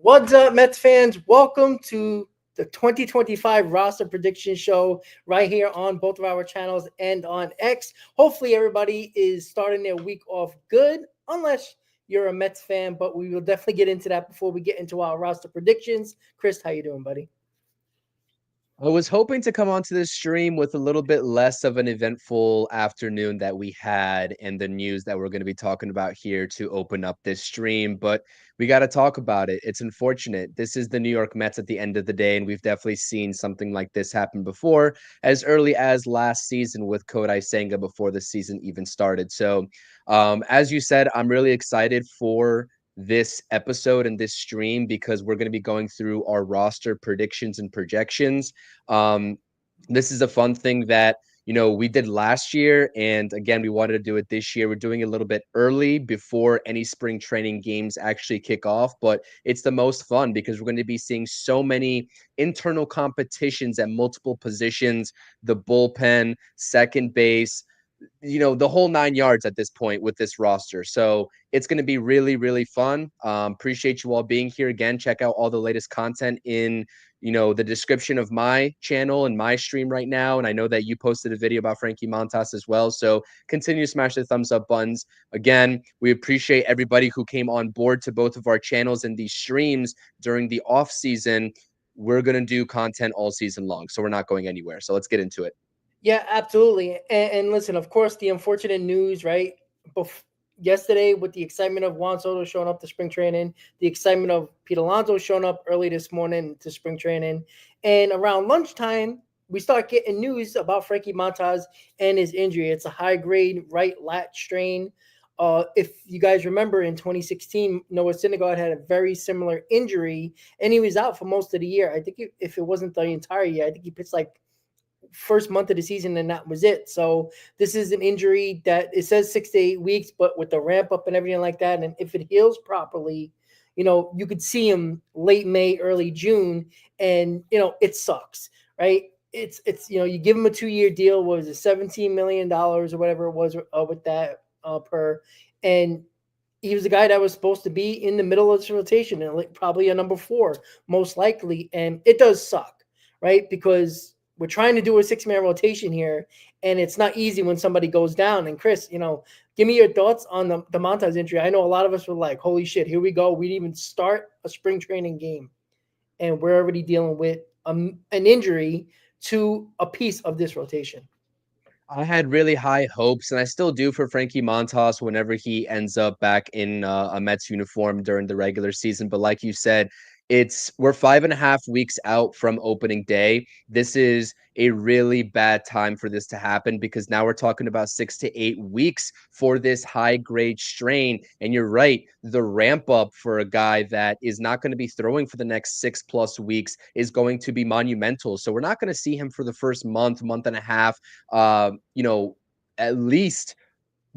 What's up, Mets fans? Welcome to the 2025 roster prediction show right here on both of our channels and on X. Hopefully, everybody is starting their week off good, unless you're a Mets fan. But we will definitely get into that before we get into our roster predictions. Chris, how you doing, buddy? I was hoping to come onto this stream with a little bit less of an eventful afternoon that we had and the news that we're going to be talking about here to open up this stream, but we got to talk about it. It's unfortunate. This is the New York Mets at the end of the day, and we've definitely seen something like this happen before, as early as last season with Kodai Senga before the season even started. So, as you said, I'm really excited for this episode and this stream because we're going to be going through our roster predictions and projections. um, this is a fun thing that we did last year, and again, we wanted to do it this year. We're doing it a little bit early before any spring training games actually kick off, but it's the most fun because we're going to be seeing so many internal competitions at multiple positions: the bullpen, second base, the whole 9 yards at this point with this roster. So it's going to be really, really fun. Appreciate you all being here again. Check out all the latest content in, the description of my channel and my stream right now. And I know that you posted a video about Frankie Montas as well. So continue to smash the thumbs up buttons. Again, we appreciate everybody who came on board to both of our channels and these streams during the off season. We're going to do content all season long, so we're not going anywhere. So let's get into it. Yeah, absolutely. And listen, of course, the unfortunate news, right? Yesterday, with the excitement of Juan Soto showing up to spring training, the excitement of Pete Alonso showing up early this morning to spring training, and around lunchtime, we start getting news about Frankie Montas and his injury. It's a high grade right lat strain. If you guys remember, in 2016, Noah Syndergaard had a very similar injury, and he was out for most of the year. I think if it wasn't the entire year, I think he pitched like first month of the season and that was it. So this is an injury that it says 6 to 8 weeks, but with the ramp up and everything like that, and if it heals properly, you could see him late May, early June, and it sucks, right? It's you give him a 2 year deal. What was it, $17 million or whatever it was with that per, and he was the guy that was supposed to be in the middle of this rotation and like probably a number four, most likely. And it does suck, right? Because we're trying to do a 6 man rotation here, and it's not easy when somebody goes down. And Chris, give me your thoughts on the Montas injury. I know a lot of us were like, holy shit, here we go. We didn't even start a spring training game, and we're already dealing with an injury to a piece of this rotation. I had really high hopes, and I still do for Frankie Montas whenever he ends up back in a Mets uniform during the regular season. But like you said, we're 5.5 weeks out from opening day. This is a really bad time for this to happen because now we're talking about 6 to 8 weeks for this high grade strain. And you're right, the ramp up for a guy that is not going to be throwing for the next 6+ weeks is going to be monumental. So we're not going to see him for the first month and a half, at least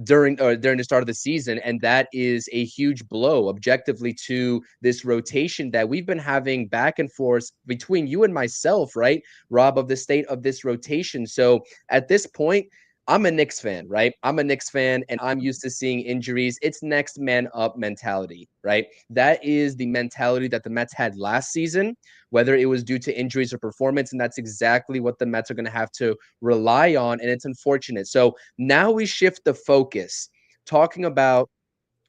during the start of the season, and that is a huge blow objectively to this rotation that we've been having back and forth between you and myself, right, Rob, of the state of this rotation. So at this point, I'm a Knicks fan, right? I'm a Knicks fan, and I'm used to seeing injuries. It's next man up mentality, right? That is the mentality that the Mets had last season, whether it was due to injuries or performance, and that's exactly what the Mets are going to have to rely on, and it's unfortunate. So now we shift the focus, talking about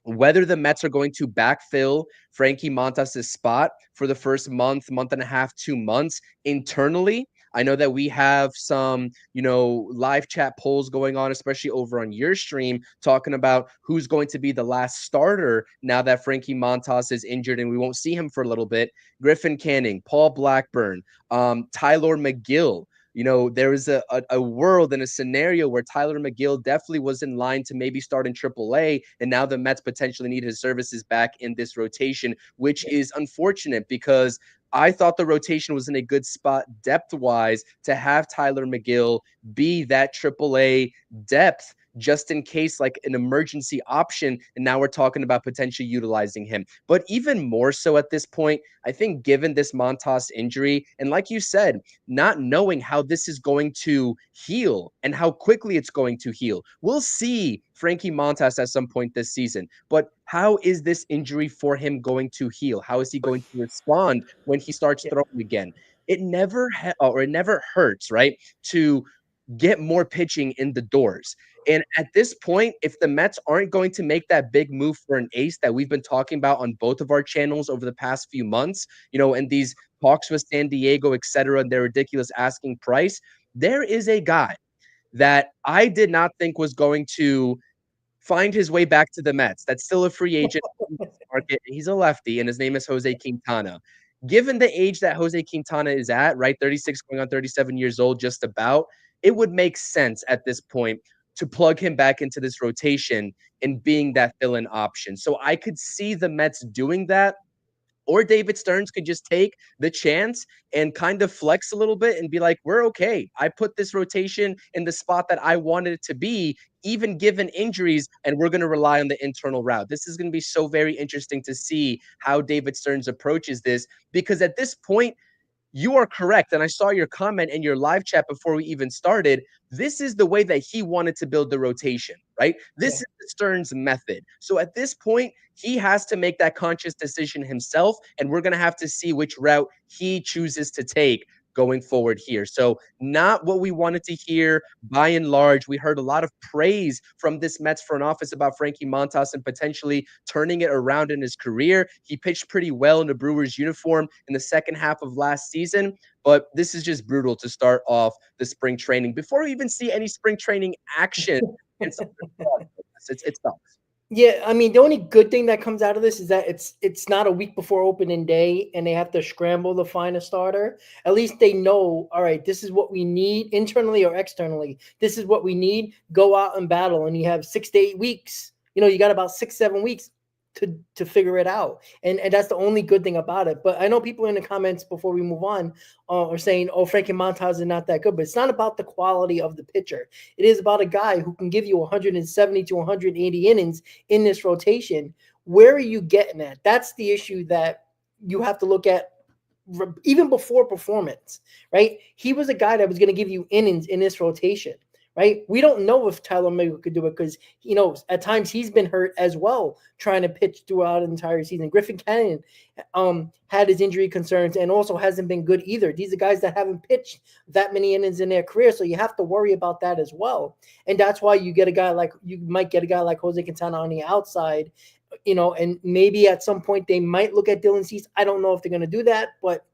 whether the Mets are going to backfill Frankie Montas' spot for the first month and a half, 2 months internally. I know that we have some, live chat polls going on, especially over on your stream, talking about who's going to be the last starter now that Frankie Montas is injured and we won't see him for a little bit. Griffin Canning, Paul Blackburn, Tyler McGill. There was a world and a scenario where Tyler McGill definitely was in line to maybe start in AAA, and now the Mets potentially need his services back in this rotation, which is unfortunate because I thought the rotation was in a good spot depth-wise to have Tyler McGill be that AAA depth just in case, like an emergency option. And now we're talking about potentially utilizing him. But even more so at this point, I think given this Montas injury, and like you said, not knowing how this is going to heal and how quickly it's going to heal. We'll see Frankie Montas at some point this season, but how is this injury for him going to heal? How is he going to respond when he starts throwing again? It never or it never hurts, right? To get more pitching in the doors. And at this point, if the Mets aren't going to make that big move for an ace that we've been talking about on both of our channels over the past few months, and these talks with San Diego, et cetera, and their ridiculous asking price, there is a guy that I did not think was going to find his way back to the Mets. That's still a free agent in the market. He's a lefty, and his name is Jose Quintana. Given the age that Jose Quintana is at, right, 36 going on 37 years old, just about, it would make sense at this point to plug him back into this rotation and being that fill-in option. So I could see the Mets doing that. Or David Stearns could just take the chance and kind of flex a little bit and be like, we're okay. I put this rotation in the spot that I wanted it to be, even given injuries, and we're going to rely on the internal route. This is going to be so very interesting to see how David Stearns approaches this, because at this point, you are correct. And I saw your comment in your live chat before we even started. This is the way that he wanted to build the rotation, right? This is the Stearns method. So at this point, he has to make that conscious decision himself. And we're going to have to see which route he chooses to take going forward here. So not what we wanted to hear by and large. We heard a lot of praise from this Mets front office about Frankie Montas and potentially turning it around in his career. He pitched pretty well in the Brewers uniform in the second half of last season, but this is just brutal to start off the spring training before we even see any spring training action. It's tough. Yeah, I mean, the only good thing that comes out of this is that it's not a week before opening day and they have to scramble to find a starter. At least they know, all right, this is what we need internally or externally. This is what we need. Go out and battle. And you have 6 to 8 weeks. You got about 6, 7 weeks to figure it out. And that's the only good thing about it. But I know people in the comments before we move on are saying, oh, Frankie Montas is not that good. But it's not about the quality of the pitcher. It is about a guy who can give you 170 to 180 innings in this rotation. Where are you getting at? That's the issue that you have to look at even before performance, right? He was a guy that was going to give you innings in this rotation. Right? We don't know if Tyler Magle could do it because, at times he's been hurt as well, trying to pitch throughout an entire season. Griffin Cannon had his injury concerns and also hasn't been good either. These are guys that haven't pitched that many innings in their career, so you have to worry about that as well. And that's why you might get a guy like Jose Quintana on the outside, and maybe at some point they might look at Dylan Cease. I don't know if they're going to do that, but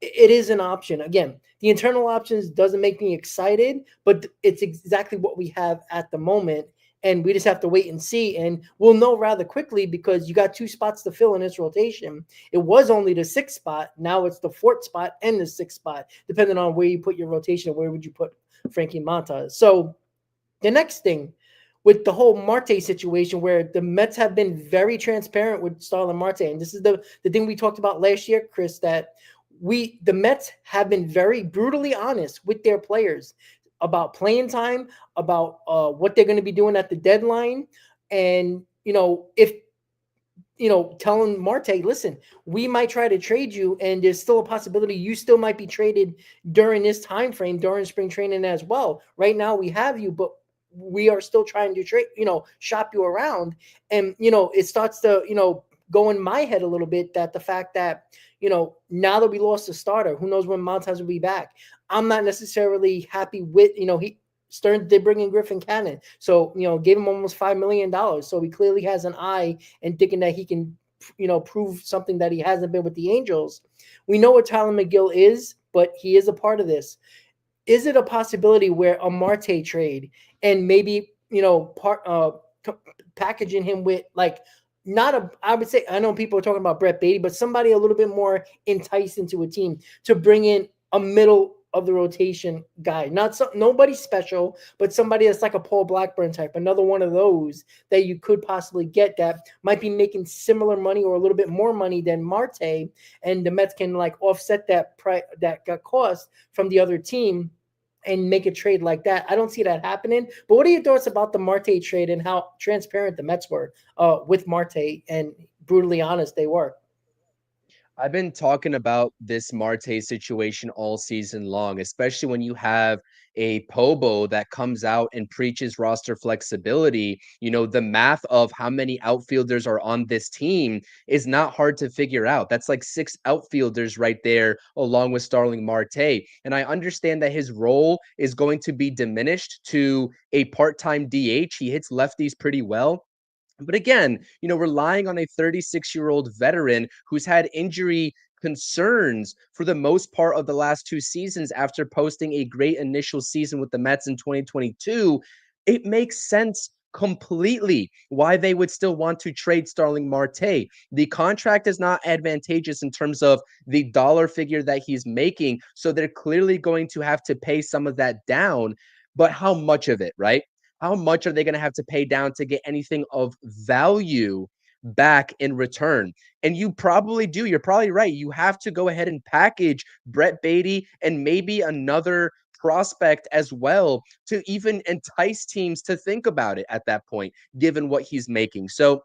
it is an option. Again, the internal options doesn't make me excited, but it's exactly what we have at the moment. And we just have to wait and see. And we'll know rather quickly because you got 2 spots to fill in this rotation. It was only the 6th spot. Now it's the 4th spot and the 6th spot, depending on where you put your rotation. Where would you put Frankie Montas? So the next thing with the whole Marte situation, where the Mets have been very transparent with Starling Marte. And this is the thing we talked about last year, Chris, that the Mets have been very brutally honest with their players about playing time, about what they're going to be doing at the deadline. And, if, telling Marte, listen, we might try to trade you and there's still a possibility you still might be traded during this time frame, during spring training as well. Right now we have you, but we are still trying to trade, shop you around. And, it starts to, go in my head a little bit that the fact that, now that we lost a starter, who knows when Montas will be back. I'm not necessarily happy with, Stearns did bring in Griffin Cannon. So, gave him almost $5 million. So he clearly has an eye and thinking that he can, prove something that he hasn't been with the Angels. We know what Tyler McGill is, but he is a part of this. Is it a possibility where a Marte trade and maybe, packaging him with I would say, I know people are talking about Brett Baty, but somebody a little bit more enticed into a team to bring in a middle of the rotation guy, nobody special, but somebody that's like a Paul Blackburn type, another one of those that you could possibly get that might be making similar money or a little bit more money than Marte, and the Mets can offset that cost from the other team and make a trade like that. I don't see that happening. But what are your thoughts about the Marte trade and how transparent the Mets were with Marte, and brutally honest they were? I've been talking about this Marte situation all season long, especially when you have a Pobo that comes out and preaches roster flexibility. You know, the math of how many outfielders are on this team is not hard to figure out. That's like 6 outfielders right there, along with Starling Marte. And I understand that his role is going to be diminished to a part-time DH. He hits lefties pretty well. But again, you know, relying on a 36-year-old veteran who's had injury concerns for the most part of the last 2 seasons after posting a great initial season with the Mets in 2022, it makes sense completely why they would still want to trade Starling Marte. The contract is not advantageous in terms of the dollar figure that he's making, so they're clearly going to have to pay some of that down. But how much of it, right? How much are they going to have to pay down to get anything of value back in return? And you probably do. You're probably right. You have to go ahead and package Brett Baty and maybe another prospect as well to even entice teams to think about it at that point, given what he's making. So,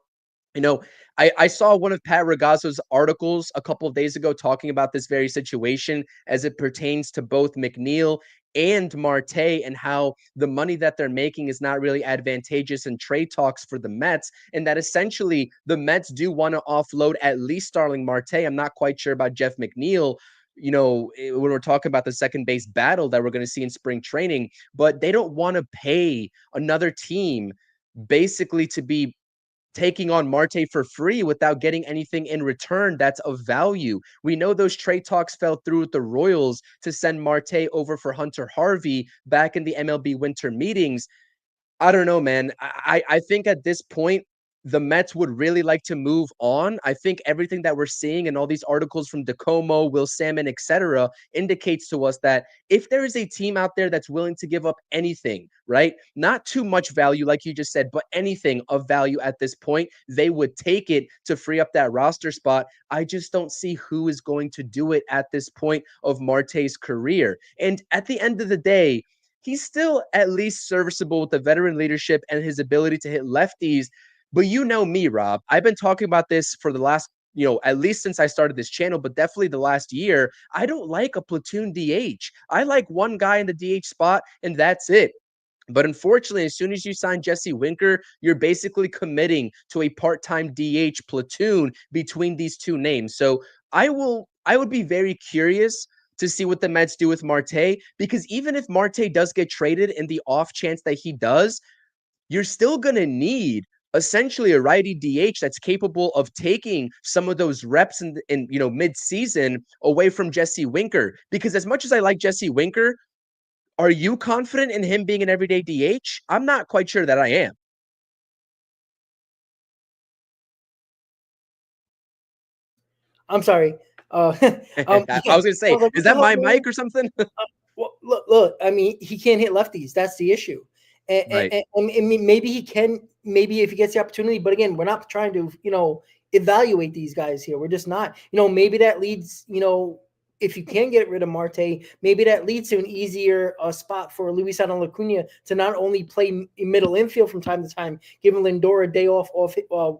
you know, I saw one of Pat Ragazzo's articles a couple of days ago talking about this very situation as it pertains to both McNeil and Marte, and how the money that they're making is not really advantageous in trade talks for the Mets, and that essentially the Mets do want to offload at least Starling Marte. I'm not quite sure about Jeff McNeil, you know, when we're talking about the second base battle that we're going to see in spring training, but they don't want to pay another team basically to be taking on Marte for free without getting anything in return that's of value. We know those trade talks fell through with the Royals to send Marte over for Hunter Harvey back in the MLB winter meetings. I don't know, man. I think at this point, the Mets would really like to move on. I think everything that we're seeing and all these articles from DeComo, Will Salmon, etc., indicates to us that if there is a team out there that's willing to give up anything, right? Not too much value, like you just said, but anything of value at this point, they would take it to free up that roster spot. I just don't see who is going to do it at this point of Marte's career. And at the end of the day, he's still at least serviceable with the veteran leadership and his ability to hit lefties. But you know me, Rob. I've been talking about this for the last, you know, at least since I started this channel, but definitely the last year. I don't like a platoon DH. I like one guy in the DH spot, and that's it. But unfortunately, as soon as you sign Jesse Winker, you're basically committing to a part-time DH platoon between these two names. So I would be very curious to see what the Mets do with Marte, because even if Marte does get traded in the off chance that he does, you're still going to need essentially a righty DH that's capable of taking some of those reps in you know, mid-season away from Jesse Winker. Because as much as I like Jesse Winker, are you confident in him being an everyday DH? I'm not quite sure that I am. I'm sorry. I Yeah. was gonna say, is that my mic or something? Well, look. I mean, he can't hit lefties. That's the issue. Right. And maybe he can. Maybe if he gets the opportunity. But again, we're not trying to, evaluate these guys here. We're just not. Maybe that leads. If you can get rid of Marte, maybe that leads to an easier spot for Luis Acuna to not only play middle infield from time to time, giving Lindor a day off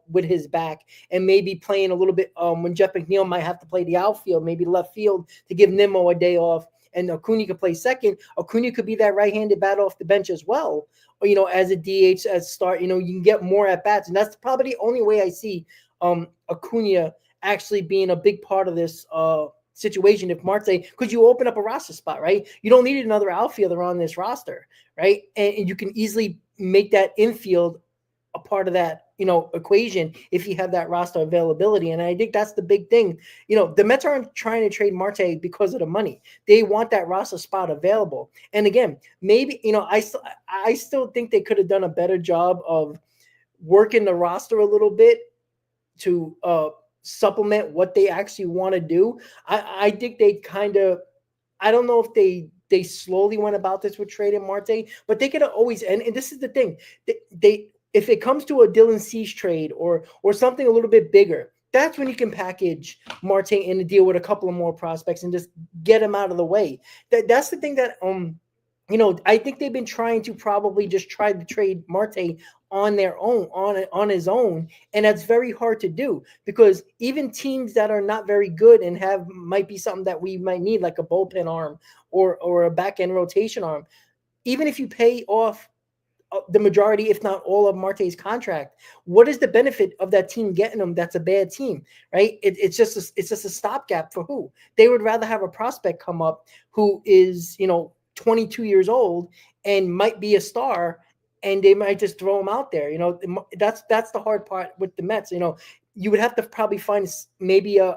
with his back, and maybe playing a little bit when Jeff McNeil might have to play the outfield, maybe left field to give Nimmo a day off, and Acuna could play second. Acuna could be that right-handed bat off the bench as well, or, as a DH as start. You can get more at bats, and that's probably the only way I see Acuna actually being a big part of this situation. If Marte, because you open up a roster spot, right? You don't need another outfielder on this roster, right? And you can easily make that infield a part of that, equation if you have that roster availability. And I think that's the big thing. The Mets aren't trying to trade Marte because of the money. They want that roster spot available. And again, maybe, I still think they could have done a better job of working the roster a little bit to supplement what they actually want to do. I think they kind of, I don't know if they slowly went about this with trading Marte, but they could have always, and this is the thing, they if it comes to a Dylan Cease trade or something a little bit bigger, that's when you can package Marte in a deal with a couple of more prospects and just get them out of the way. That's the thing that I think they've been trying to probably just try to trade Marte on their own, on his own, and that's very hard to do because even teams that are not very good and have might be something that we might need, like a bullpen arm or a back end rotation arm, even if you pay off the majority, if not all, of Marte's contract, what is the benefit of that team getting him? That's a bad team, right? It's just a stopgap for who they would rather have a prospect come up who is 22 years old and might be a star, and they might just throw him out there. That's the hard part with the Mets. You would have to probably find maybe a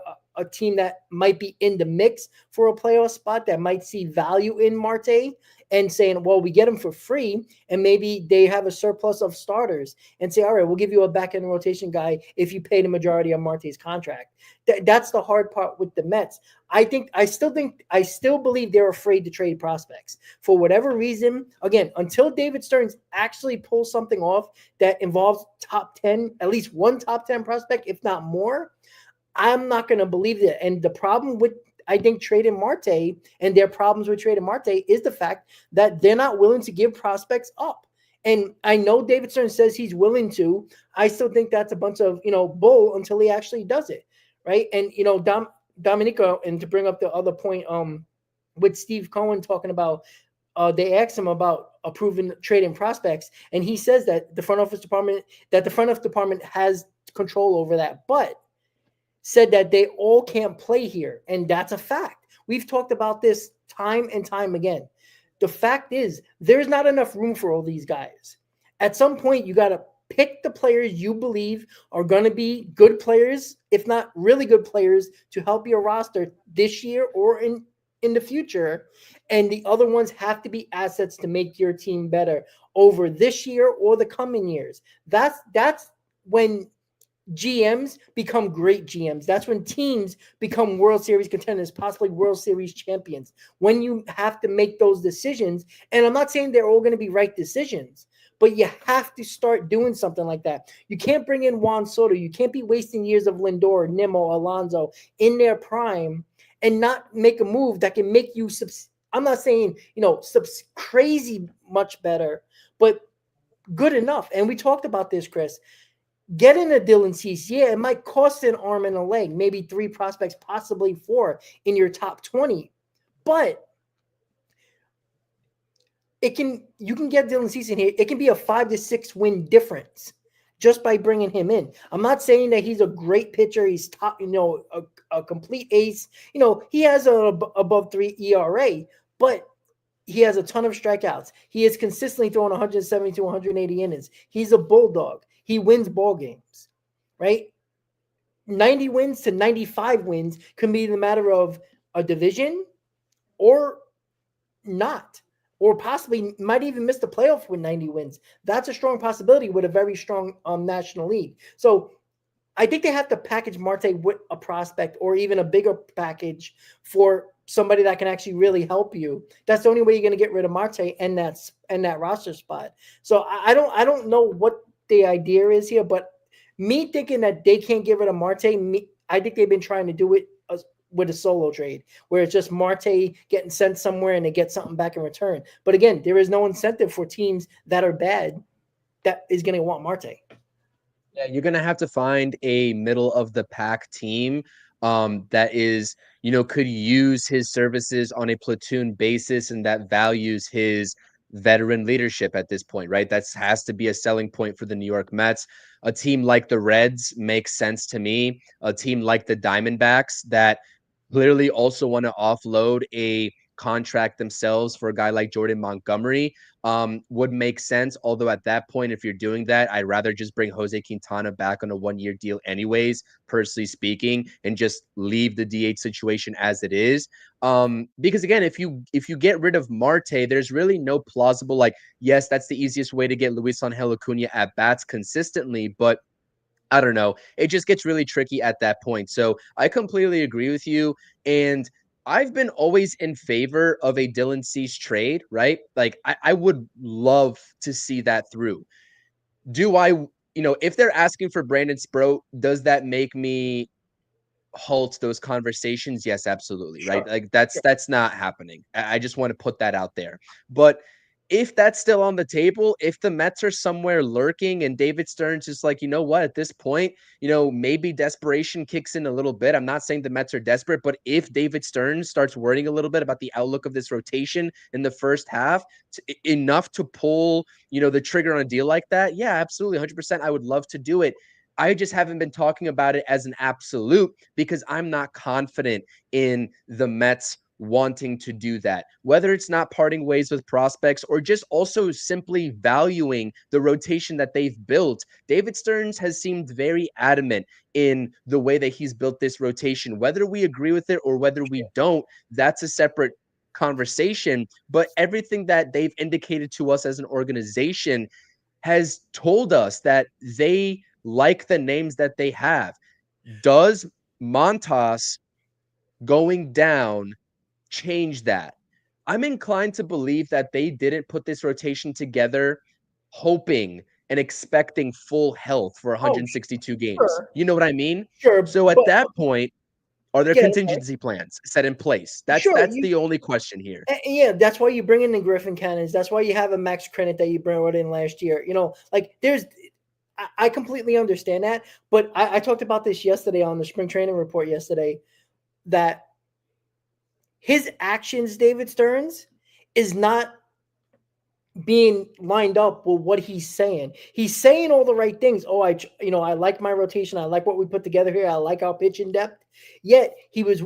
team that might be in the mix for a playoff spot that might see value in Marte and saying, well, we get him for free, and maybe they have a surplus of starters and say, all right, we'll give you a back end rotation guy if you pay the majority of Marte's contract. That's the hard part with the Mets. I still believe they're afraid to trade prospects for whatever reason. Again, until David Stearns actually pulls something off that involves top 10, at least one top 10 prospect, if not more, I'm not going to believe that. And the problem with, I think, trading Marte and their problems with trading Marte is the fact that they're not willing to give prospects up. And I know David Stern says he's willing to. I still think that's a bunch of, bull until he actually does it. Right. And, Dominica, and to bring up the other point, with Steve Cohen talking about, they asked him about approving trading prospects, and he says that the front office department has control over that, but said that they all can't play here. And that's a fact. We've talked about this time and time again. The fact is, there's not enough room for all these guys. At some point, you got to pick the players you believe are going to be good players, if not really good players, to help your roster this year or in the future. And the other ones have to be assets to make your team better over this year or the coming years. That's when GMs become great GMs. That's when teams become World Series contenders, possibly World Series champions. When you have to make those decisions, and I'm not saying they're all going to be right decisions, but you have to start doing something like that. You can't bring in Juan Soto. You can't be wasting years of Lindor, Nimmo, Alonso in their prime and not make a move that can make you, I'm not saying, crazy much better, but good enough. And we talked about this, Chris. Getting a Dylan Cease, yeah, it might cost an arm and a leg, maybe 3 prospects, possibly 4 in your top 20. But you can get Dylan Cease in here. It can be a 5 to 6 win difference just by bringing him in. I'm not saying that he's a great pitcher. He's top, a complete ace. He has a above 3 ERA, but he has a ton of strikeouts. He is consistently throwing 170 to 180 innings. He's a bulldog. He wins ball games, right? 90 wins to 95 wins can be the matter of a division or not, or possibly might even miss the playoff with 90 wins. That's a strong possibility with a very strong National League. So I think they have to package Marte with a prospect or even a bigger package for somebody that can actually really help you. That's the only way you're going to get rid of Marte and that roster spot. So I don't know what the idea is here, but me thinking that they can't get rid of Marte, I think they've been trying to do it with a solo trade where it's just Marte getting sent somewhere and they get something back in return. But again, there is no incentive for teams that are bad that is going to want Marte. Yeah, you're gonna have to find a middle of the pack team that is, could use his services on a platoon basis and that values his veteran leadership at this point, right? That has to be a selling point for the New York Mets. A team like the Reds makes sense to me. A team like the Diamondbacks that clearly also want to offload a contract themselves for a guy like Jordan Montgomery would make sense. Although at that point, if you're doing that, I'd rather just bring Jose Quintana back on a 1-year deal anyways, personally speaking, and just leave the DH situation as it is. Because again, if you get rid of Marte, there's really no plausible, yes, that's the easiest way to get Luis Angel Acuna at bats consistently, but I don't know. It just gets really tricky at that point. So I completely agree with you. And I've been always in favor of a Dylan Cease trade, right? I would love to see that through. Do I, if they're asking for Brandon Sproat, does that make me halt those conversations, yes, absolutely, right? Sure. Like Sure. that's not happening. I just want to put that out there. But if that's still on the table, if the Mets are somewhere lurking and David Stearns is like, you know what, at this point, maybe desperation kicks in a little bit. I'm not saying the Mets are desperate, but if David Stearns starts worrying a little bit about the outlook of this rotation in the first half, enough to pull, the trigger on a deal like that, yeah, absolutely, 100%. I would love to do it. I just haven't been talking about it as an absolute because I'm not confident in the Mets wanting to do that, whether it's not parting ways with prospects or just also simply valuing the rotation that they've built. David Stearns has seemed very adamant in the way that he's built this rotation. Whether we agree with it or whether we don't, that's a separate conversation. But everything that they've indicated to us as an organization has told us that they like the names that they have. Does Montas going down change that? I'm inclined to believe that they didn't put this rotation together hoping and expecting full health for Oh, 162 games. sure. You know what I mean? Sure. So at But that point, are there yeah, sorry. contingency plans set in place? That's Sure. that's the only question here. Yeah, that's why you bring in the Griffin Cannons. That's why you have a Max Credit that you brought in last year. Like I completely understand that. But I talked about this yesterday on the spring training report yesterday that his actions, David Stearns, is not being lined up with what he's saying. He's saying all the right things. Oh, I like my rotation. I like what we put together here. I like our pitch in depth. Yet he was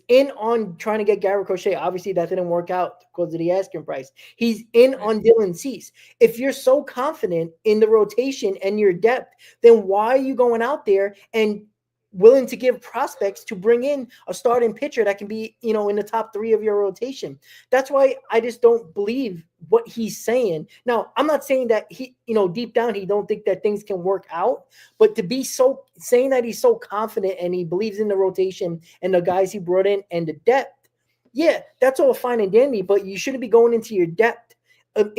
in on trying to get Garrett Crochet. Obviously, that didn't work out because of the asking price. He's in Right. on Dylan Cease. If you're so confident in the rotation and your depth, then why are you going out there and willing to give prospects to bring in a starting pitcher that can be, in the top 3 of your rotation? That's why I just don't believe what he's saying. Now, I'm not saying that he, deep down he don't think that things can work out, but to be so saying that he's so confident and he believes in the rotation and the guys he brought in and the depth, yeah, that's all fine and dandy, but you shouldn't be going into your depth of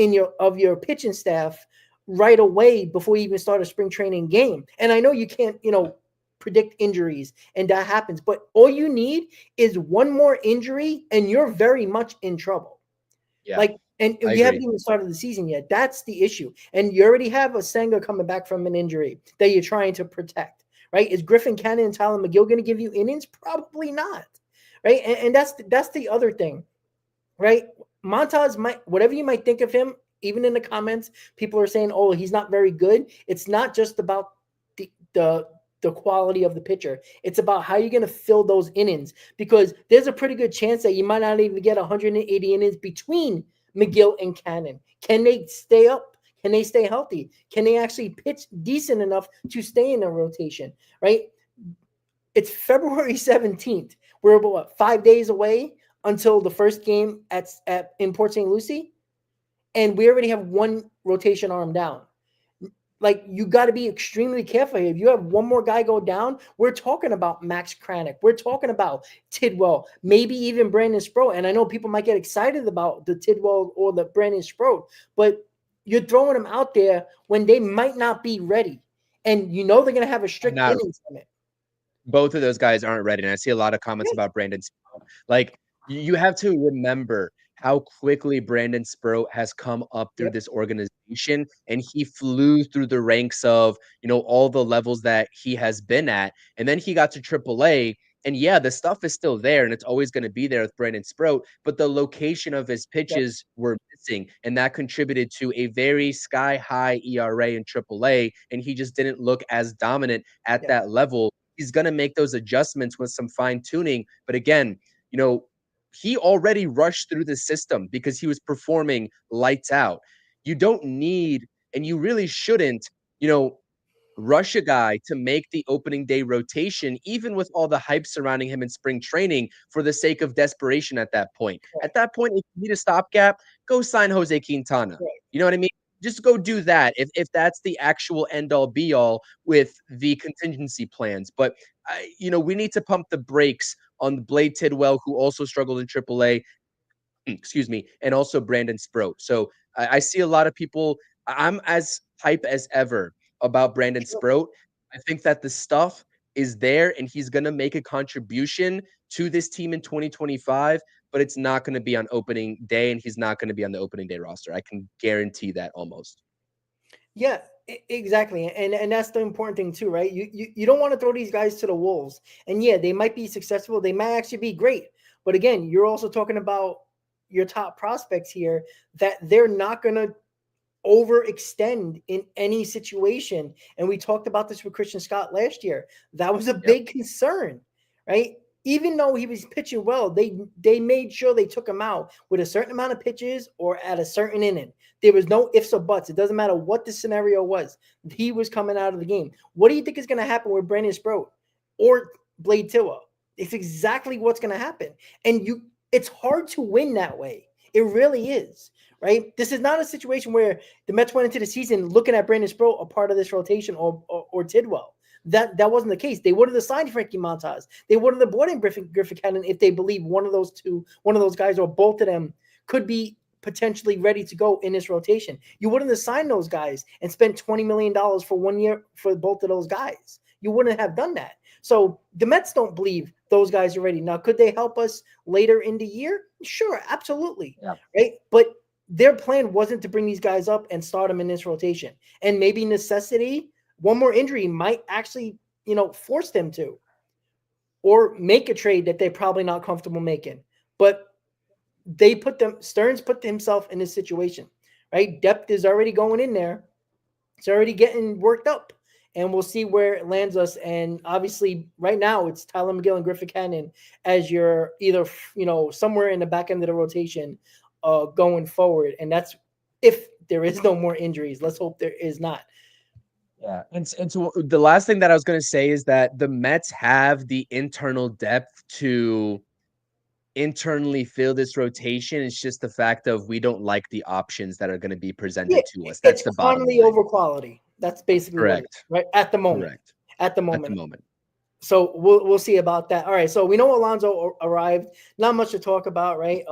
your pitching staff right away before you even start a spring training game. And I know you can't, predict injuries and that happens, but all you need is one more injury and you're very much in trouble. Yeah, Like, and I we haven't agree. even started the season yet. That's the issue. And you already have a Senga coming back from an injury that you're trying to protect, right? Is Griffin Cannon and Tyler McGill going to give you innings? Probably not, right? And that's the other thing, right? Montas might, whatever you might think of him, even in the comments, people are saying, "Oh, he's not very good." It's not just about the quality of the pitcher. It's about how you're going to fill those innings, because there's a pretty good chance that you might not even get 180 innings between McGill and Cannon. Can they stay up? Can they stay healthy? Can they actually pitch decent enough to stay in the rotation, right? It's February 17th. We're about 5 days away until the first game in Port St. Lucie, and we already have one rotation arm down. Like, you got to be extremely careful here. If you have one more guy go down, we're talking about Max Kranick. We're talking about Tidwell, maybe even Brandon Sproat. And I know people might get excited about the Tidwell or the Brandon Sproat, but you're throwing them out there when they might not be ready. And they're going to have a I'm strict not. innings limit. Both of those guys aren't ready, and I see a lot of comments about Brandon Sproat. Like, you have to remember how quickly Brandon Sproat has come up through Yep. this organization, and he flew through the ranks of, all the levels that he has been at, and then he got to AAA, and yeah, the stuff is still there, and it's always going to be there with Brandon Sproat, but the location of his Yep. pitches were missing, and that contributed to a very sky-high ERA in AAA, and he just didn't look as dominant at Yep. that level. He's going to make those adjustments with some fine tuning. But again, he already rushed through the system because he was performing lights out. You don't need, and you really shouldn't, rush a guy to make the opening day rotation, even with all the hype surrounding him in spring training, for the sake of desperation at that point. Right. At that point, if you need a stopgap, go sign Jose Quintana. Right. You know what I mean? Just go do that if that's the actual end all be all with the contingency plans. But we need to pump the brakes on Blade Tidwell, who also struggled in AAA. Excuse me, and also Brandon Sproat. So I see a lot of people. I'm as hype as ever about Brandon Sure. Sproat. I think that the stuff is there and he's going to make a contribution to this team in 2025, but it's not going to be on opening day and he's not going to be on the opening day roster. I can guarantee that almost. Yeah, exactly. And that's the important thing too, right? You don't want to throw these guys to the wolves. And yeah, they might be successful, they might actually be great. But again, you're also talking about your top prospects here that they're not going to overextend in any situation. And we talked about this with Christian Scott last year. That was a big concern, right? Even though he was pitching well, they made sure they took him out with a certain amount of pitches or at a certain inning. There was no ifs or buts. It doesn't matter what the scenario was. He was coming out of the game. What do you think is going to happen with Brandon Sproat or Blade Tilla? It's exactly what's going to happen. And it's hard to win that way. It really is, right? This is not a situation where the Mets went into the season looking at Brandon Sproat a part of this rotation or Tidwell. That wasn't the case. They would have signed Frankie Montas. They would have brought in Griffin Cannon if they believe one of those guys or both of them could be potentially ready to go in this rotation. You wouldn't have signed those guys and spent $20 million for 1 year for both of those guys. You wouldn't have done that. So the Mets don't believe those guys are ready. Now, could they help us later in the year? Sure, absolutely. Yeah. Right. But their plan wasn't to bring these guys up and start them in this rotation. And maybe necessity, one more injury might actually, force them to, or make a trade that they're probably not comfortable making. But Stearns put himself in this situation, right? Depth is already going in there. It's already getting worked up. And we'll see where it lands us. And obviously, right now, it's Tyler McGill and Griffin Cannon as you're either, somewhere in the back end of the rotation going forward. And that's if there is no more injuries. Let's hope there is not. Yeah. And so the last thing that I was going to say is that the Mets have the internal depth to internally fill this rotation. It's just the fact of we don't like the options that are going to be presented to us. That's the bottom line. Quantity over quality. That's basically correct. Right at the moment. Correct. At the moment. So we'll see about that. All right. So we know Alonso arrived. Not much to talk about, right?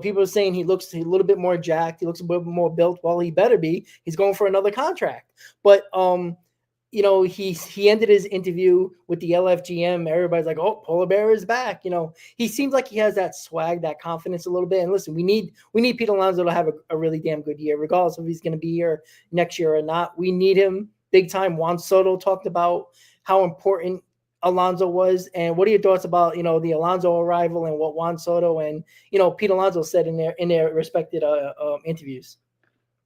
People are saying he looks a little bit more jacked. He looks a bit more built. Well, he better be. He's going for another contract. But he ended his interview with the LFGM. Everybody's like, "Oh, Polar Bear is back." He seems like he has that swag, that confidence a little bit. And listen, we need Pete Alonso to have a really damn good year, regardless if he's going to be here next year or not. We need him big time. Juan Soto talked about how important Alonso was. And what are your thoughts about, the Alonso arrival and what Juan Soto and, Pete Alonso said in their respected interviews?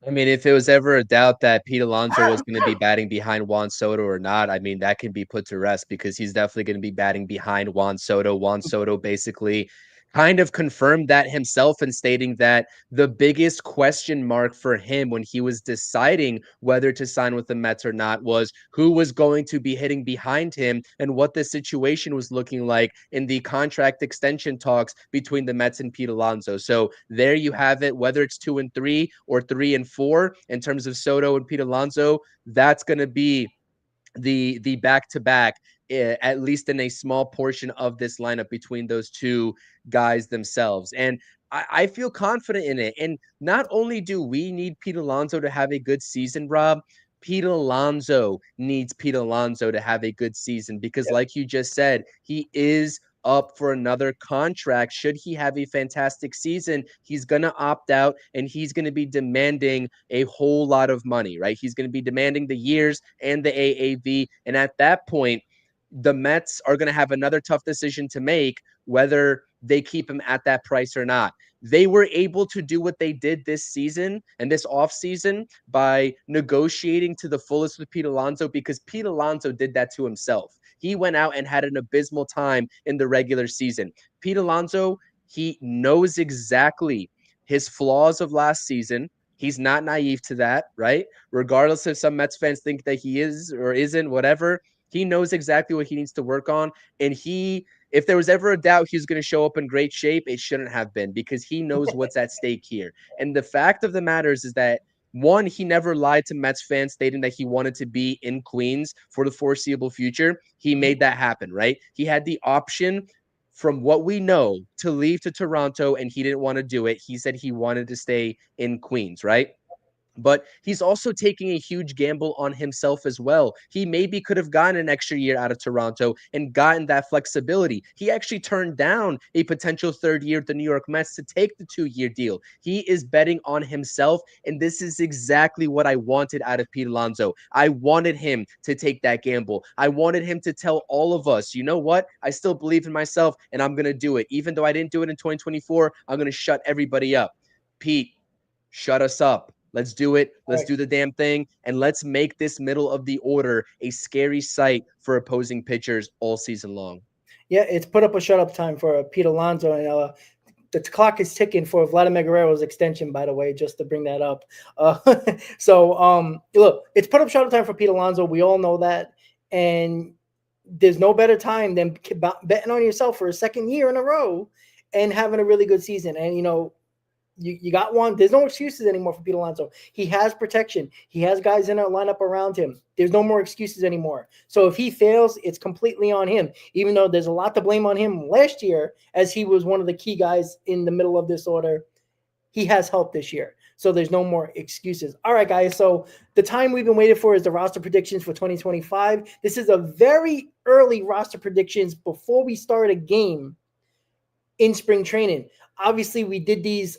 I mean, if it was ever a doubt that Pete Alonso was going to be batting behind Juan Soto or not, I mean, that can be put to rest because he's definitely going to be batting behind Juan Soto. Juan Soto basically kind of confirmed that himself and stating that the biggest question mark for him when he was deciding whether to sign with the Mets or not was who was going to be hitting behind him and what the situation was looking like in the contract extension talks between the Mets and Pete Alonso. So there you have it, whether it's 2 and 3 or 3 and 4 in terms of Soto and Pete Alonso, that's going to be the back-to-back, at least in a small portion of this lineup between those two guys themselves. And I feel confident in it. And not only do we need Pete Alonso to have a good season, Rob, Pete Alonso needs Pete Alonso to have a good season because, like you just said, he is up for another contract. Should he have a fantastic season, he's going to opt out and he's going to be demanding a whole lot of money, right? He's going to be demanding the years and the AAV. And at that point, the Mets are going to have another tough decision to make, whether they keep him at that price or not. They were able to do what they did this season and this offseason by negotiating to the fullest with Pete Alonso because Pete Alonso did that to himself. He went out and had an abysmal time in the regular season. Pete Alonso, he knows exactly his flaws of last season. He's not naive to that, right? Regardless if some Mets fans think that he is or isn't, whatever, he knows exactly what he needs to work on. And if there was ever a doubt he was going to show up in great shape, it shouldn't have been because he knows what's at stake here. And the fact of the matter is that, one, he never lied to Mets fans stating that he wanted to be in Queens for the foreseeable future. He made that happen, right? He had the option, from what we know, to leave to Toronto, and he didn't want to do it. He said he wanted to stay in Queens, right? But he's also taking a huge gamble on himself as well. He maybe could have gotten an extra year out of Toronto and gotten that flexibility. He actually turned down a potential third year at the New York Mets to take the 2-year deal. He is betting on himself, and this is exactly what I wanted out of Pete Alonso. I wanted him to take that gamble. I wanted him to tell all of us, you know what? I still believe in myself, and I'm going to do it. Even though I didn't do it in 2024, I'm going to shut everybody up. Pete, shut us up. Let's do it. Let's do the damn thing. And let's make this middle of the order a scary sight for opposing pitchers all season long. Yeah, it's put up a shut up time for Pete Alonso. And the clock is ticking for Vladimir Guerrero's extension, by the way, just to bring that up. Look, it's put up shut up time for Pete Alonso. We all know that. And there's no better time than betting on yourself for a second year in a row and having a really good season. And, you got one. There's no excuses anymore for Pete Alonso. He has protection. He has guys in a lineup around him. There's no more excuses anymore. So if he fails, it's completely on him, even though there's a lot to blame on him last year, as he was one of the key guys in the middle of this order. He has helped this year. So there's no more excuses. All right, guys. So the time we've been waiting for is the roster predictions for 2025. This is a very early roster predictions before we start a game in spring training. Obviously, we did these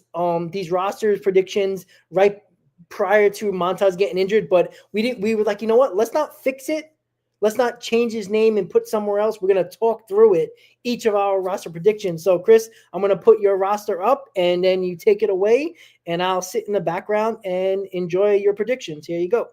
rosters predictions right prior to Montas getting injured, but we were like, you know what? Let's not fix it. Let's not change his name and put somewhere else. We're going to talk through it, each of our roster predictions. So, Chris, I'm going to put your roster up, and then you take it away, and I'll sit in the background and enjoy your predictions. Here you go.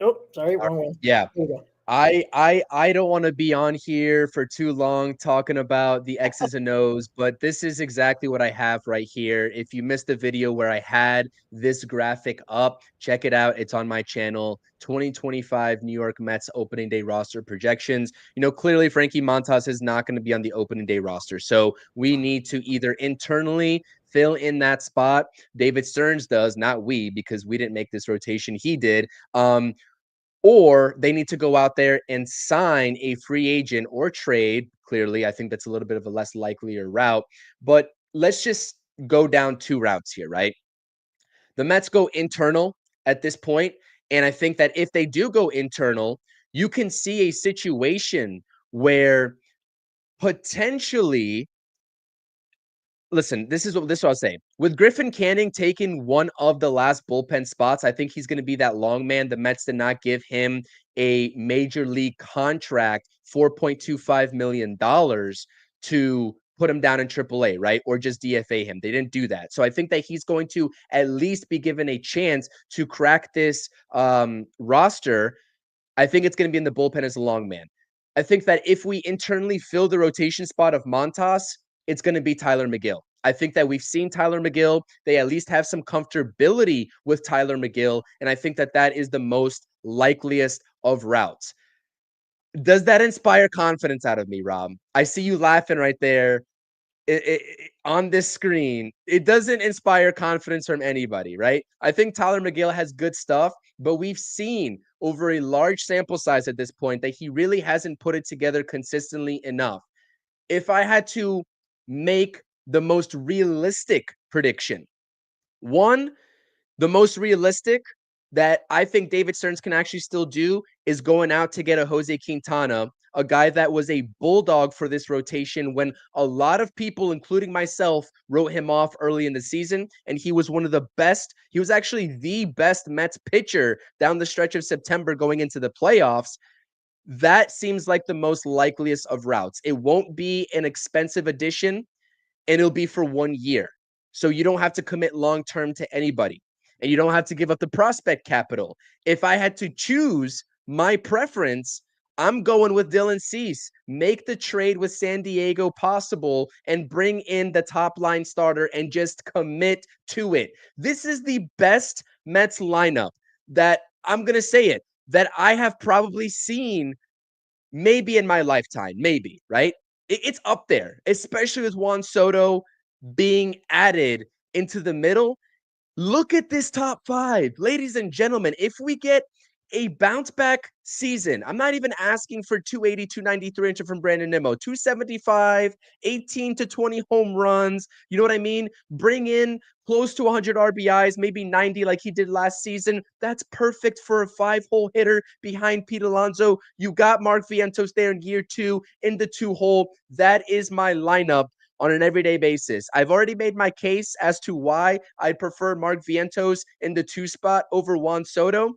Oh, sorry, wrong one. Yeah. Here we go. I don't want to be on here for too long talking about the X's and O's, but this is exactly what I have right here. If you missed the video where I had this graphic up, check it out. It's on my channel. 2025 New York Mets opening day roster projections. Clearly Frankie Montas is not going to be on the opening day roster. So we need to either internally fill in that spot. David Stearns does, not we, because we didn't make this rotation. He did. Or they need to go out there and sign a free agent or trade. Clearly, I think that's a little bit of a less likelier route. But let's just go down two routes here, right? The Mets go internal at this point, and I think that if they do go internal, you can see a situation where potentially, listen, this is what I'll say. With Griffin Canning taking one of the last bullpen spots, I think he's going to be that long man. The Mets did not give him a major league contract, $4.25 million, to put him down in AAA, right? Or just DFA him. They didn't do that. So I think that he's going to at least be given a chance to crack this roster. I think it's going to be in the bullpen as a long man. I think that if we internally fill the rotation spot of Montas, it's going to be Tyler McGill. I think that we've seen Tyler McGill. They at least have some comfortability with Tyler McGill, and I think that that is the most likeliest of routes. Does that inspire confidence out of me, Rob? I see you laughing right there. On this screen, it doesn't inspire confidence from anybody, right? I think Tyler McGill has good stuff, but we've seen over a large sample size at this point that he really hasn't put it together consistently enough. If I had to make the most realistic prediction, the most realistic that I think David Stearns can actually still do is going out to get a Jose Quintana, a guy that was a bulldog for this rotation when a lot of people, including myself, wrote him off early in the season. And he was one of the best. He was actually the best Mets pitcher down the stretch of September going into the playoffs. That seems like the most likeliest of routes. It won't be an expensive addition, and it'll be for 1 year. So you don't have to commit long-term to anybody, and you don't have to give up the prospect capital. If I had to choose my preference, I'm going with Dylan Cease. Make the trade with San Diego possible and bring in the top line starter and just commit to it. This is the best Mets lineup that, I'm going to say it, that I have probably seen maybe in my lifetime, maybe, right? It's up there, especially with Juan Soto being added into the middle. Look at this top five, ladies and gentlemen. If we get a bounce back season. I'm not even asking for 280, 290, 300 from Brandon Nimmo. 275, 18 to 20 home runs. You know what I mean? Bring in close to 100 RBIs, maybe 90 like he did last season. That's perfect for a 5-hole hitter behind Pete Alonso. You got Mark Vientos there in year 2 in the 2-hole. That is my lineup on an everyday basis. I've already made my case as to why I prefer Mark Vientos in the 2 spot over Juan Soto.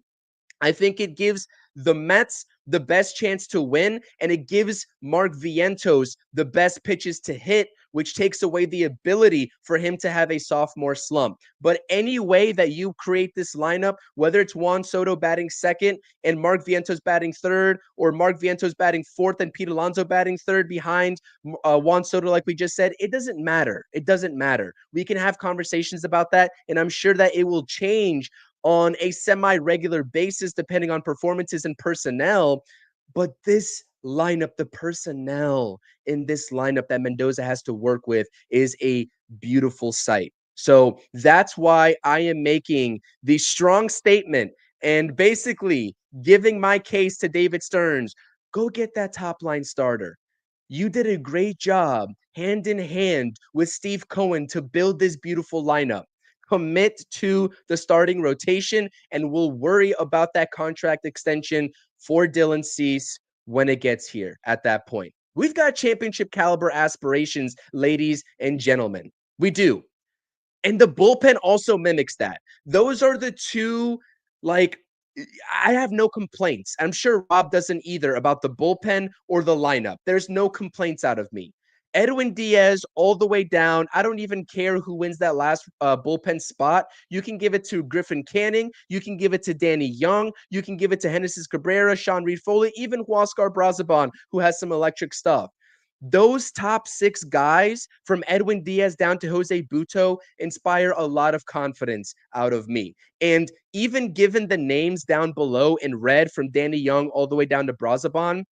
I think it gives the Mets the best chance to win, and it gives Mark Vientos the best pitches to hit, which takes away the ability for him to have a sophomore slump. But any way that you create this lineup, whether it's Juan Soto batting second and Mark Vientos batting third, or Mark Vientos batting fourth and Pete Alonso batting third behind Juan Soto, like we just said, it doesn't matter. It doesn't matter. We can have conversations about that, and I'm sure that it will change on a semi-regular basis, depending on performances and personnel. But this lineup, the personnel in this lineup that Mendoza has to work with is a beautiful sight. So that's why I am making the strong statement and basically giving my case to David Stearns. Go get that top line starter. You did a great job hand in hand with Steve Cohen to build this beautiful lineup. Commit to the starting rotation, and we'll worry about that contract extension for Dylan Cease when it gets here at that point. We've got championship caliber aspirations, ladies and gentlemen. We do. And the bullpen also mimics that. Those are the two, like, I have no complaints. I'm sure Rob doesn't either about the bullpen or the lineup. There's no complaints out of me. Edwin Diaz all the way down. I don't even care who wins that last bullpen spot. You can give it to Griffin Canning. You can give it to Danny Young. You can give it to Genesis Cabrera, Sean Reed-Foley, even Huascar Brazaban, who has some electric stuff. Those top 6 guys from Edwin Diaz down to Jose Butto inspire a lot of confidence out of me. And even given the names down below in red from Danny Young all the way down to Brazaban,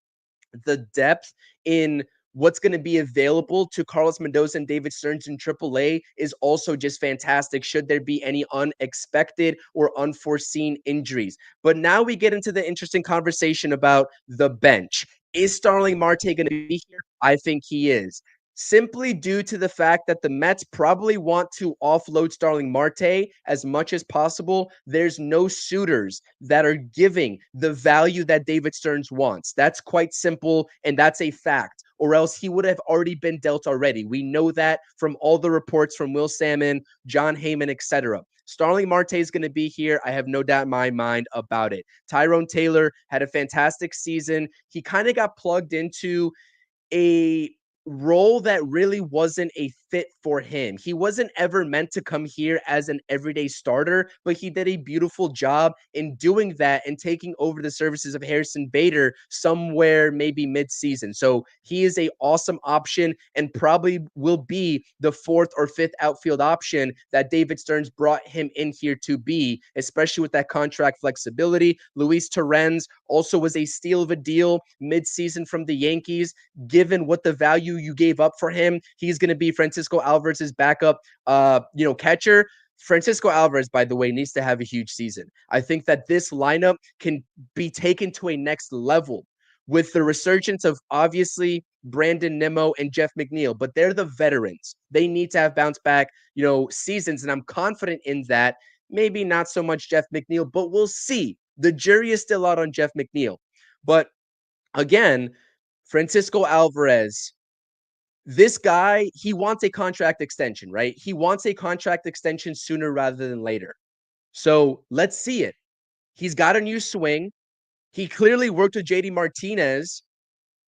the depth in what's going to be available to Carlos Mendoza and David Stearns in AAA is also just fantastic should there be any unexpected or unforeseen injuries. But now we get into the interesting conversation about the bench. Is Starling Marte going to be here? I think he is. Simply due to the fact that the Mets probably want to offload Starling Marte as much as possible. There's no suitors that are giving the value that David Stearns wants. That's quite simple, and that's a fact. Or else he would have already been dealt already. We know that from all the reports from Will Salmon, John Heyman, etc. Starling Marte is going to be here. I have no doubt in my mind about it. Tyrone Taylor had a fantastic season. He kind of got plugged into a role that really wasn't a fit for him. He wasn't ever meant to come here as an everyday starter, but he did a beautiful job in doing that and taking over the services of Harrison Bader somewhere maybe mid-season. So he is a awesome option and probably will be the 4th or 5th outfield option that David Stearns brought him in here to be, especially with that contract flexibility. Luis Torrens also was a steal of a deal mid-season from the Yankees. Given what the value you gave up for him, he's going to be Francisco Alvarez's backup, catcher. Francisco Alvarez, by the way, needs to have a huge season. I think that this lineup can be taken to a next level with the resurgence of obviously Brandon Nimmo and Jeff McNeil, but they're the veterans. They need to have bounce back, seasons, and I'm confident in that. Maybe not so much Jeff McNeil, but we'll see. The jury is still out on Jeff McNeil. But again, Francisco Alvarez, this guy, he wants a contract extension, right? He wants a contract extension sooner rather than later. So let's see it. He's got a new swing. He clearly worked with JD Martinez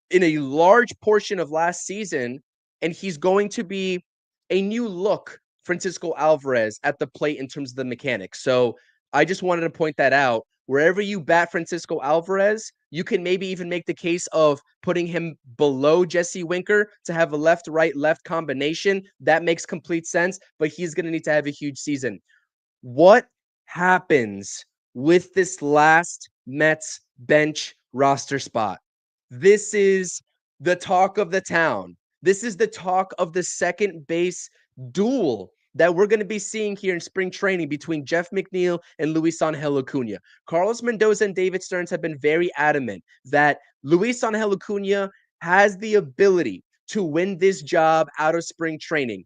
in a large portion of last season, and he's going to be a new look Francisco Alvarez at the plate in terms of the mechanics. So I just wanted to point that out. Wherever you bat Francisco Alvarez, you can maybe even make the case of putting him below Jesse Winker to have a left-right-left combination. That makes complete sense, but he's going to need to have a huge season. What happens with this last Mets bench roster spot? This is the talk of the town. This is the talk of the second base duel that we're going to be seeing here in spring training between Jeff McNeil and Luis Angel Acuna. Carlos Mendoza and David Stearns have been very adamant that Luis Angel Acuna has the ability to win this job out of spring training.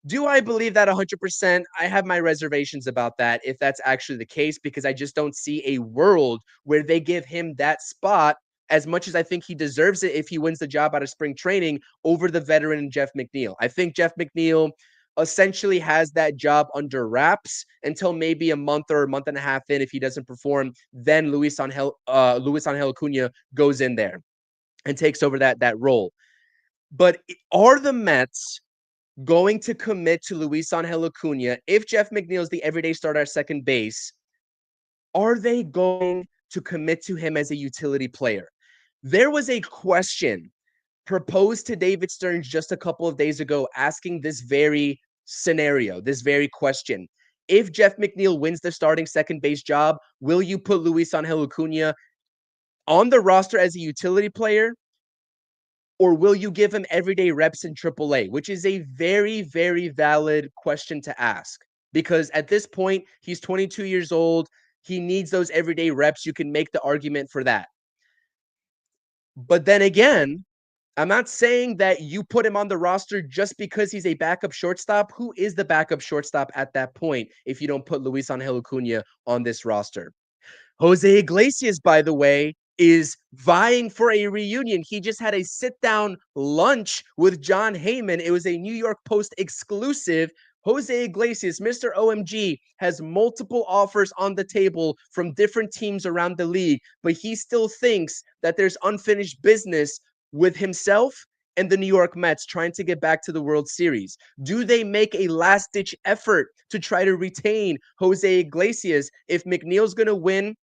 Do I believe that 100%? I have my reservations about that, if that's actually the case, because I just don't see a world where they give him that spot as much as I think he deserves it if he wins the job out of spring training over the veteran Jeff McNeil. I think Jeff McNeil essentially has that job under wraps until maybe a month or a month and a half in. If he doesn't perform, then Luis Angel Acuna goes in there and takes over that role. But are the Mets going to commit to Luis Angel Acuna if Jeff McNeil is the everyday starter at second base? Are they going to commit to him as a utility player? There was a question proposed to David Stearns just a couple of days ago asking this very scenario, this very question. If Jeff McNeil wins the starting second base job, will you put Luis Angel Acuna on the roster as a utility player? Or will you give him everyday reps in AAA, which is a very, very valid question to ask. Because at this point, he's 22 years old. He needs those everyday reps. You can make the argument for that. But then again, I'm not saying that you put him on the roster just because he's a backup shortstop. Who is the backup shortstop at that point if you don't put Luis Angel Acuna on this roster? Jose Iglesias, by the way, is vying for a reunion. He just had a sit-down lunch with Jon Heyman. It was a New York Post exclusive. Jose Iglesias, Mr. OMG, has multiple offers on the table from different teams around the league, but he still thinks that there's unfinished business with himself and the New York Mets trying to get back to the World Series. Do they make a last-ditch effort to try to retain Jose Iglesias if McNeil's going to win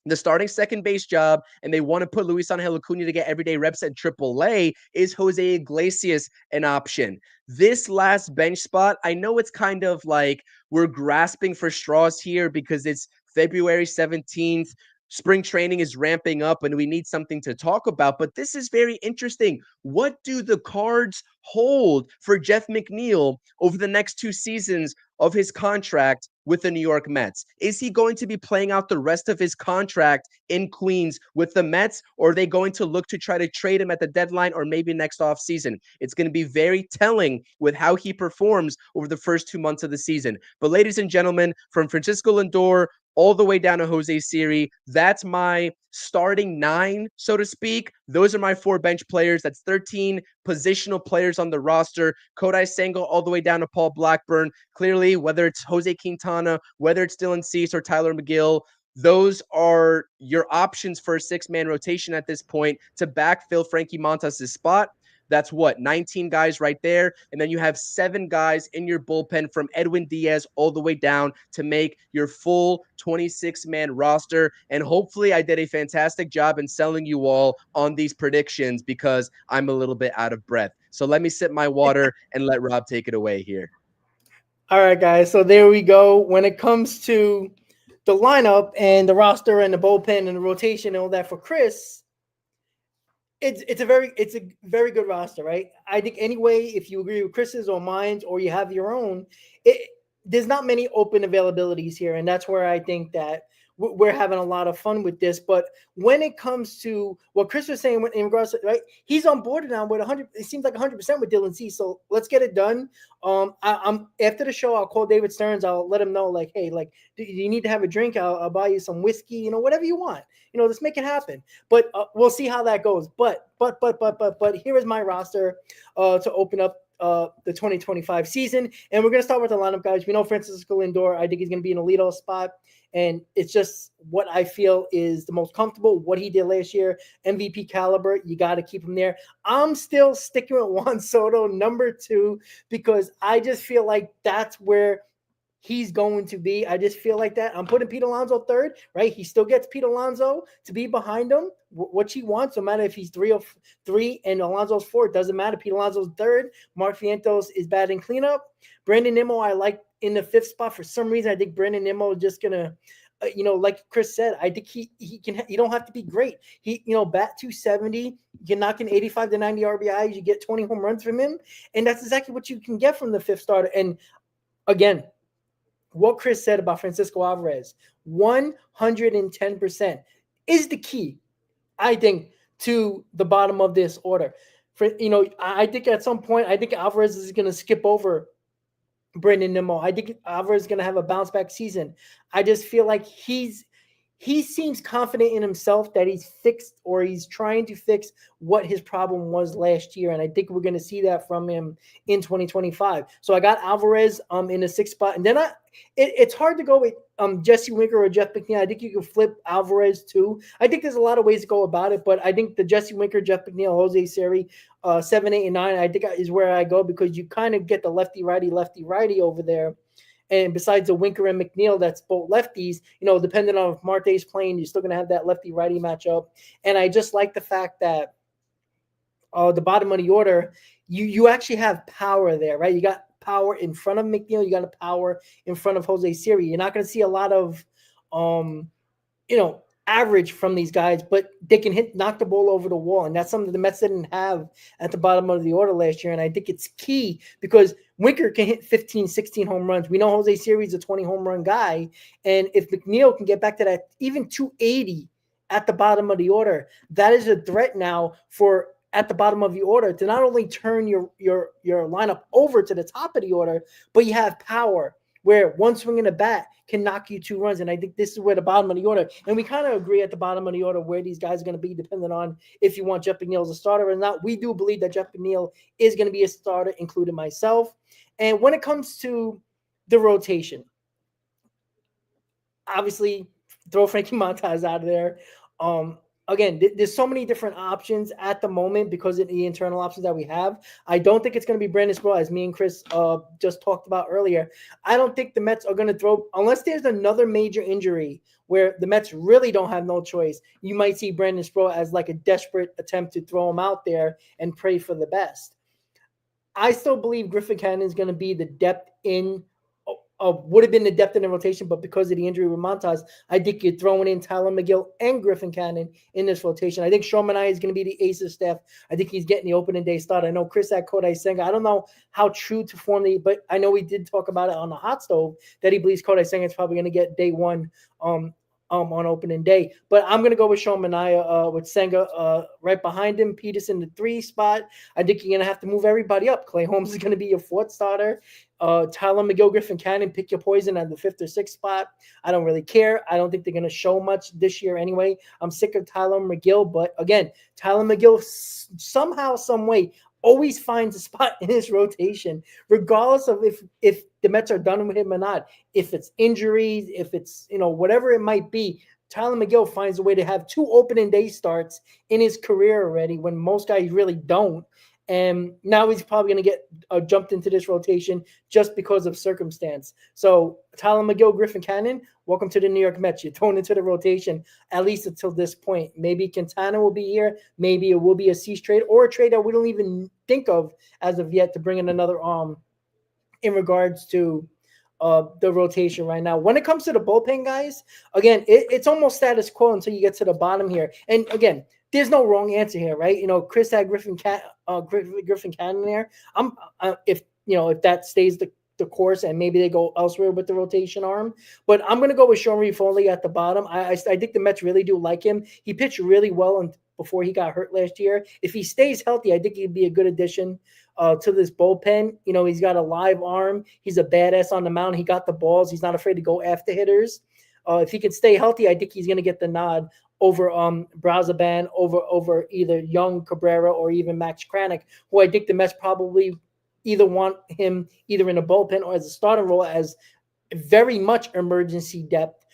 the starting second base job and they want to put Luis Angel Acuna to get everyday reps at AAA? Is Jose Iglesias an option? This last bench spot, I know it's kind of like we're grasping for straws here because it's February 17th. Spring training is ramping up and we need something to talk about, but this is very interesting. What do the cards hold for Jeff McNeil over the next 2 seasons of his contract with the New York Mets? Is he going to be playing out the rest of his contract in Queens with the Mets, or are they going to look to try to trade him at the deadline or maybe next offseason? It's going to be very telling with how he performs over the first 2 months of the season. But ladies and gentlemen, from Francisco Lindor all the way down to Jose Siri, that's my starting 9, so to speak. Those are my 4 bench players. That's 13 positional players on the roster. Kodai Senga all the way down to Paul Blackburn. Clearly, whether it's Jose Quintana, whether it's Dylan Cease or Tyler McGill, those are your options for a 6-man rotation at this point to backfill Frankie Montas' spot. That's what, 19 guys right there. And then you have 7 guys in your bullpen from Edwin Diaz all the way down to make your full 26-man roster. And hopefully I did a fantastic job in selling you all on these predictions because I'm a little bit out of breath. So let me sip my water and let Rob take it away here. All right, guys. So there we go. When it comes to the lineup and the roster and the bullpen and the rotation and all that for Chris, it's a very good roster, right? I think anyway, if you agree with Chris's or mine's or you have your own, there's not many open availabilities here, and that's where I think that we're having a lot of fun with this. But when it comes to what Chris was saying in regards to, right, he's on board now with 100. It seems like 100% with Dylan Cease. So let's get it done. I'm after the show, I'll call David Stearns. I'll let him know, like, hey, like, do you need to have a drink? I'll buy you some whiskey, whatever you want. Let's make it happen. But we'll see how that goes. But here is my roster to open up the 2025 season. And we're going to start with the lineup, guys. We know Francisco Lindor. I think he's going to be in a leadoff spot. And it's just what I feel is the most comfortable. What he did last year, MVP caliber, you got to keep him there. I'm still sticking with Juan Soto, number 2, because I just feel like that's where he's going to be. I just feel like that. I'm putting Pete Alonso 3rd, right? He still gets Pete Alonso to be behind him, what he wants, no matter if he's 3 or 3 and Alonso's 4. It doesn't matter. Pete Alonso's 3rd. Mark Vientos is batting cleanup. Brandon Nimmo, I like in the 5th spot. For some reason, I think Brandon Nimmo is just going to, like Chris said, I think he can, you don't have to be great. He, bat 270, you knock in 85 to 90 RBIs, you get 20 home runs from him. And that's exactly what you can get from the 5th starter. And again, what Chris said about Francisco Alvarez, 110% is the key, I think, to the bottom of this order. I think at some point, I think Alvarez is going to skip over Brandon Nimmo. I think Alvarez is going to have a bounce back season. I just feel like he seems confident in himself that he's fixed, or he's trying to fix what his problem was last year. And I think we're going to see that from him in 2025. So I got Alvarez in the 6th spot. And then it's hard to go with Jesse Winker or Jeff McNeil. I think you can flip Alvarez too. I think there's a lot of ways to go about it, but I think the Jesse Winker, Jeff McNeil, Jose Siri, 7, 8, and 9, I think is where I go, because you kind of get the lefty-righty over there. And besides the Winker and McNeil, that's both lefties, depending on if Marte's playing, you're still going to have that lefty-righty matchup. And I just like the fact that the bottom of the order, you actually have power there, right? You got power in front of McNeil. You got a power in front of Jose Siri. You're not going to see a lot of, average from these guys, but they can knock the ball over the wall. And that's something the Mets didn't have at the bottom of the order last year. And I think it's key, because Winker can hit 15, 16 home runs. We know Jose Siri is a 20 home run guy. And if McNeil can get back to that, even 280 at the bottom of the order, that is a threat now for at the bottom of the order to not only turn your lineup over to the top of the order, but you have power where one swing in a bat can knock you 2 runs. And I think this is where the bottom of the order, and we kind of agree at the bottom of the order where these guys are going to be, depending on if you want Jeff McNeil as a starter or not. We do believe that Jeff McNeil is going to be a starter, including myself. And when it comes to the rotation, obviously throw Frankie Montas out of there. Again, there's so many different options at the moment because of the internal options that we have. I don't think it's going to be Brandon Sproul, as me and Chris just talked about earlier. I don't think the Mets are going to throw, unless there's another major injury where the Mets really don't have no choice. You might see Brandon Sproul as like a desperate attempt to throw him out there and pray for the best. I still believe Griffin Cannon is going to be the depth in would have been the depth in the rotation, but because of the injury with Montas, I think you're throwing in Tyler McGill and Griffin Cannon in this rotation. I think Sean Manaea is going to be the ace of staff. I think he's getting the opening day start. I know Chris had Kodai Senga. I don't know how true to form but I know we did talk about it on the hot stove that he believes Kodai Senga is probably going to get day one on opening day. But I'm going to go with Sean Manaea with Senga right behind him. Peterson the 3 spot. I think you're going to have to move everybody up. Clay Holmes is going to be your 4th starter. Tyler McGill, Griffin Cannon, pick your poison at the 5th or 6th spot. I don't really care. I don't think they're going to show much this year anyway. I'm sick of Tyler McGill. But again, Tyler McGill somehow, some way, always finds a spot in his rotation, regardless of if the Mets are done with him or not. If it's injuries, if it's, whatever it might be, Tyler McGill finds a way to have 2 opening day starts in his career already, when most guys really don't. And now he's probably going to get jumped into this rotation just because of circumstance. So Tyler McGill, Griffin Cannon, welcome to the New York Mets. You're thrown into the rotation at least until this point. Maybe Quintana will be here. Maybe it will be a cease trade or a trade that we don't even think of as of yet to bring in another arm in regards to the rotation right now. When it comes to the bullpen guys, again, it's almost status quo until you get to the bottom here. And again, there's no wrong answer here, right? Chris had Griffin Cannon there. If that stays the course and maybe they go elsewhere with the rotation arm, but I'm going to go with Sean Reed-Foley at the bottom. I think the Mets really do like him. He pitched really well before he got hurt last year. If he stays healthy, I think he'd be a good addition to this bullpen. He's got a live arm. He's a badass on the mound. He got the balls. He's not afraid to go after hitters. If he can stay healthy, I think he's going to get the nod over Brazoban, over either Young Cabrera or even Max Kranick, who I think the Mets probably either want him either in a bullpen or as a starting role as very much emergency depth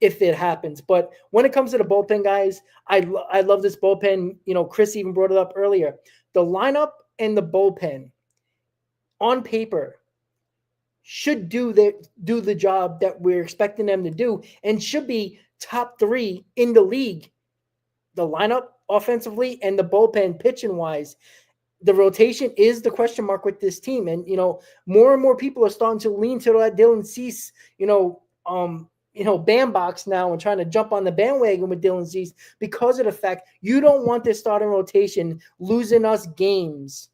if it happens. But when it comes to the bullpen guys, I love this bullpen. Chris even brought it up earlier. The lineup and the bullpen on paper should do the job that we're expecting them to do and should be top 3 in the league. The lineup offensively and the bullpen pitching wise. The rotation is the question mark with this team. And, more and more people are starting to lean to that Dylan Cease, bandbox now and trying to jump on the bandwagon with Dylan Cease because of the fact you don't want this starting rotation losing us games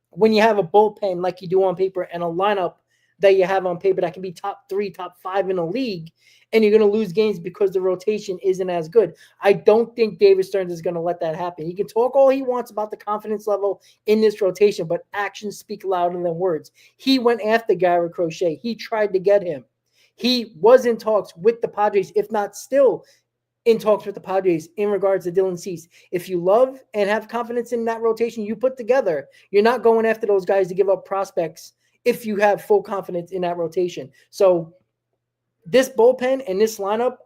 when you have a bullpen like you do on paper and a lineup that you have on paper that can be top 3, top 5 in the league, and you're going to lose games because the rotation isn't as good. I don't think David Stearns is going to let that happen. He can talk all he wants about the confidence level in this rotation, but actions speak louder than words. He went after Garrett Crochet. He tried to get him. He was in talks with the Padres, if not still in talks with the Padres in regards to Dylan Cease. If you love and have confidence in that rotation you put together, you're not going after those guys to give up prospects if you have full confidence in that rotation. So this bullpen and this lineup,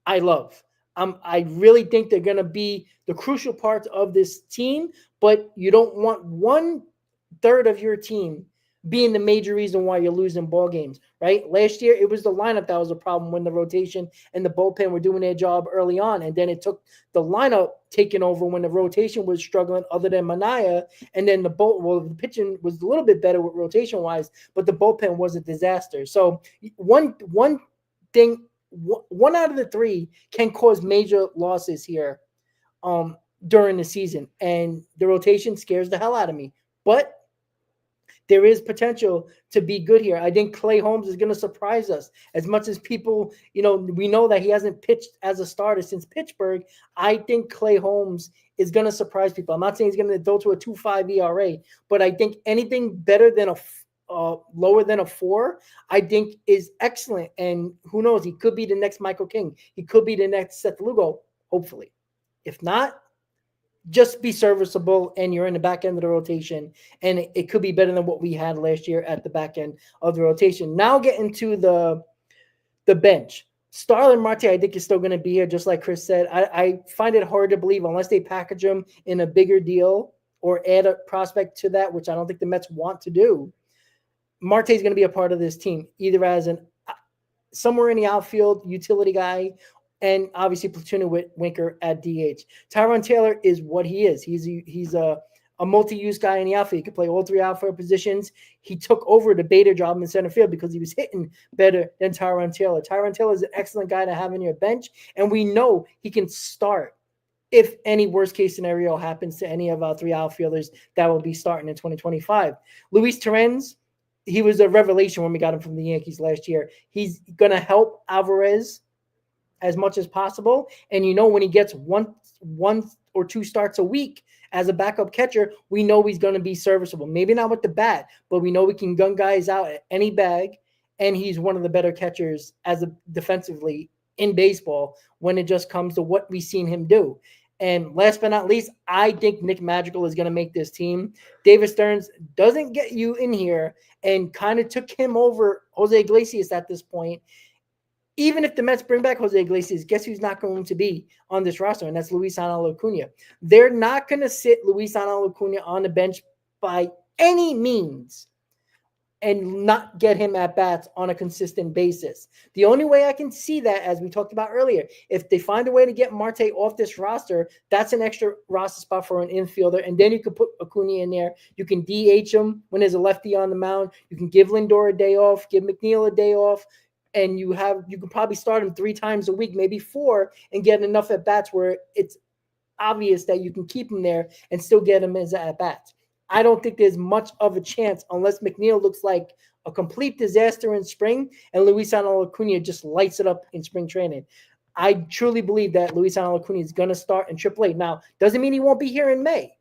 I love. I really think they're going to be the crucial parts of this team, but you don't want 1/3 of your team being the major reason why you're losing ball games, right? Last year, it was the lineup that was a problem when the rotation and the bullpen were doing their job early on, and then it took the lineup taking over when the rotation was struggling other than Manaea, and then the pitching was a little bit better with rotation-wise, but the bullpen was a disaster. So one thing, 1 out of the 3 can cause major losses here during the season, and the rotation scares the hell out of me. But there is potential to be good here. I think Clay Holmes is going to surprise us. As much as people, we know that he hasn't pitched as a starter since Pittsburgh. I think Clay Holmes is going to surprise people. I'm not saying he's going to go to a 2.5 ERA, but I think anything better than lower than a 4, I think is excellent. And who knows? He could be the next Michael King. He could be the next Seth Lugo, hopefully. If not, just be serviceable, and you're in the back end of the rotation, and it could be better than what we had last year at the back end of the rotation. Now getting to the bench. Starling Marte, I think, is still going to be here, just like Chris said. I find it hard to believe unless they package him in a bigger deal or add a prospect to that, which I don't think the Mets want to do. Marte is going to be a part of this team, either as somewhere in the outfield utility guy, and obviously platooning with Winker at DH. Tyrone Taylor is what he is. He's a multi-use guy in the outfield. He can play all 3 outfield positions. He took over the Bader job in center field because he was hitting better than Tyrone Taylor. Tyrone Taylor is an excellent guy to have on your bench, and we know he can start if any worst-case scenario happens to any of our 3 outfielders that will be starting in 2025. Luis Torrens, he was a revelation when we got him from the Yankees last year. He's going to help Alvarez as much as possible. And when he gets one or 2 starts a week as a backup catcher, we know he's going to be serviceable. Maybe not with the bat, but we know we can gun guys out at any bag. And he's one of the better catchers defensively in baseball when it just comes to what we've seen him do. And last but not least, I think Nick Madrigal is going to make this team. David Stearns doesn't get you in here and kind of took him over Jose Iglesias at this point. Even if the Mets bring back Jose Iglesias, guess who's not going to be on this roster? And that's Luisangel Acuna. They're not going to sit Luisangel Acuna on the bench by any means and not get him at bats on a consistent basis. The only way I can see that, as we talked about earlier, if they find a way to get Marte off this roster, that's an extra roster spot for an infielder. And then you can put Acuna in there. You can DH him when there's a lefty on the mound. You can give Lindor a day off, give McNeil a day off. And you could probably start him 3 times a week, maybe 4, and get enough at bats where it's obvious that you can keep him there and still get him as at bats. I don't think there's much of a chance unless McNeil looks like a complete disaster in spring and Luisangel Acuna just lights it up in spring training. I truly believe that Luisangel Acuna is going to start in AAA. Now, doesn't mean he won't be here in May.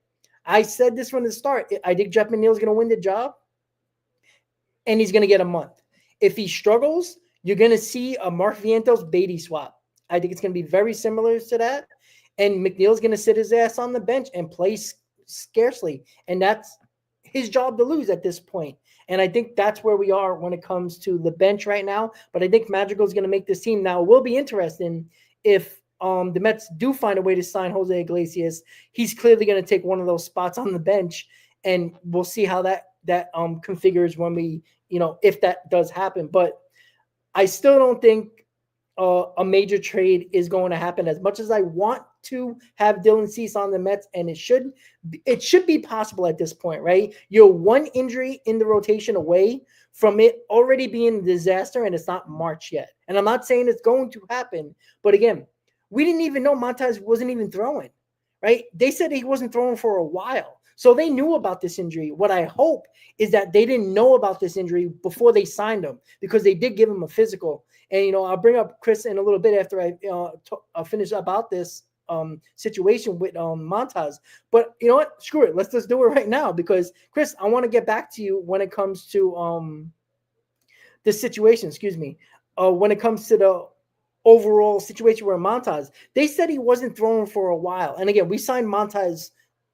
I said this from the start. I think Jeff McNeil is going to win the job, and he's going to get a month. If he struggles, you're going to see a Mark Vientos Beatty swap. I think it's going to be very similar to that. And McNeil's going to sit his ass on the bench and play scarcely. And that's his job to lose at this point. And I think that's where we are when it comes to the bench right now. But I think Madrigal's going to make this team. Now, it will be interesting if the Mets do find a way to sign Jose Iglesias. He's clearly going to take one of those spots on the bench. And we'll see how that configures when we, if that does happen. But I still don't think a major trade is going to happen. As much as I want to have Dylan Cease on the Mets, and it should be possible at this point, right? You're 1 injury in the rotation away from it already being a disaster, and it's not March yet. And I'm not saying it's going to happen, but again, we didn't even know Montas wasn't even throwing, right? They said he wasn't throwing for a while. So they knew about this injury. What I hope is that they didn't know about this injury before they signed him, because they did give him a physical. And, I'll bring up Chris in a little bit after I finish about this situation with Montas. But you know what? Screw it. Let's just do it right now, because Chris, I want to get back to you when it comes to this situation. Excuse me. When it comes to the overall situation where Montas, they said he wasn't throwing for a while. And again, we signed Montas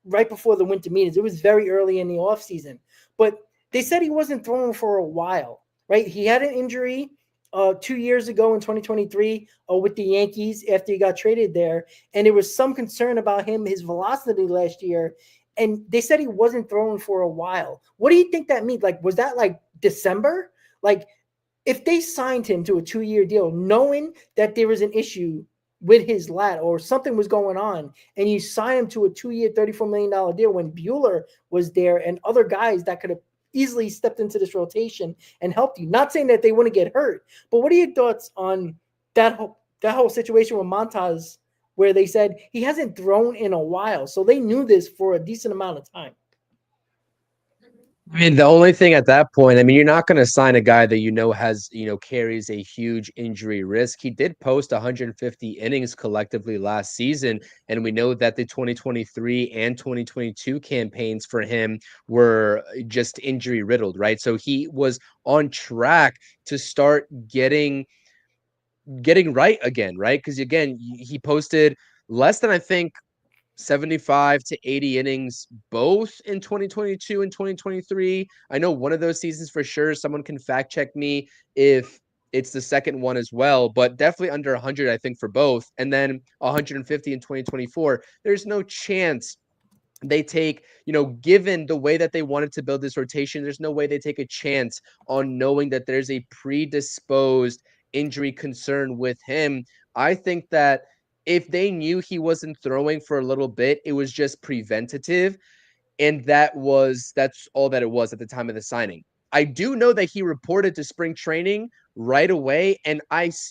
right before the winter meetings. It was very early in the offseason, but they said he wasn't throwing for a while, right? He had an injury 2 years ago in 2023 with the Yankees after he got traded there. And there was some concern about him, his velocity last year. And they said he wasn't throwing for a while. What do you think that means? Like, was that like December? Like, if they signed him to a 2-year deal, knowing that there was an issue with his lat or something was going on, and you sign him to a 2-year, $34 million deal when Buehler was there and other guys that could have easily stepped into this rotation and helped you. Not saying that they wouldn't get hurt, but what are your thoughts on that whole situation with Montas, where they said he hasn't thrown in a while? So they knew this for a decent amount of time. I mean, the only thing at that point, I mean, you're not going to sign a guy that has, carries a huge injury risk. He did post 150 innings collectively last season, and we know that the 2023 and 2022 campaigns for him were just injury riddled, right? So he was on track to start getting right again, right? Because again, he posted less than, I think, 75 to 80 innings, both in 2022 and 2023. I know one of those seasons for sure. Someone can fact check me if it's the second one as well, but definitely under 100, I think, for both. And then 150 in 2024. There's no chance they take, given the way that they wanted to build this rotation, there's no way they take a chance on knowing that there's a predisposed injury concern with him. I think that if they knew he wasn't throwing for a little bit, it was just preventative. And that's all that it was at the time of the signing. I do know that he reported to spring training right away. And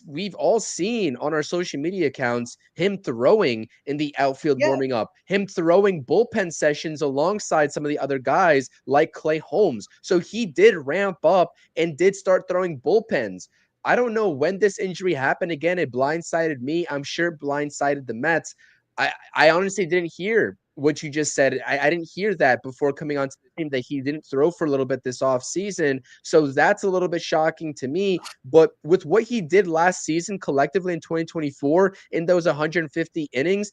we've all seen on our social media accounts him throwing in the outfield, warming up, him throwing bullpen sessions alongside some of the other guys like Clay Holmes. So he did ramp up and did start throwing bullpens. I don't know when this injury happened. Again, it blindsided me. I'm sure blindsided the Mets. I honestly didn't hear what you just said. I didn't hear that before coming onto the team, that he didn't throw for a little bit this offseason. So that's a little bit shocking to me. But with what he did last season collectively in 2024 in those 150 innings,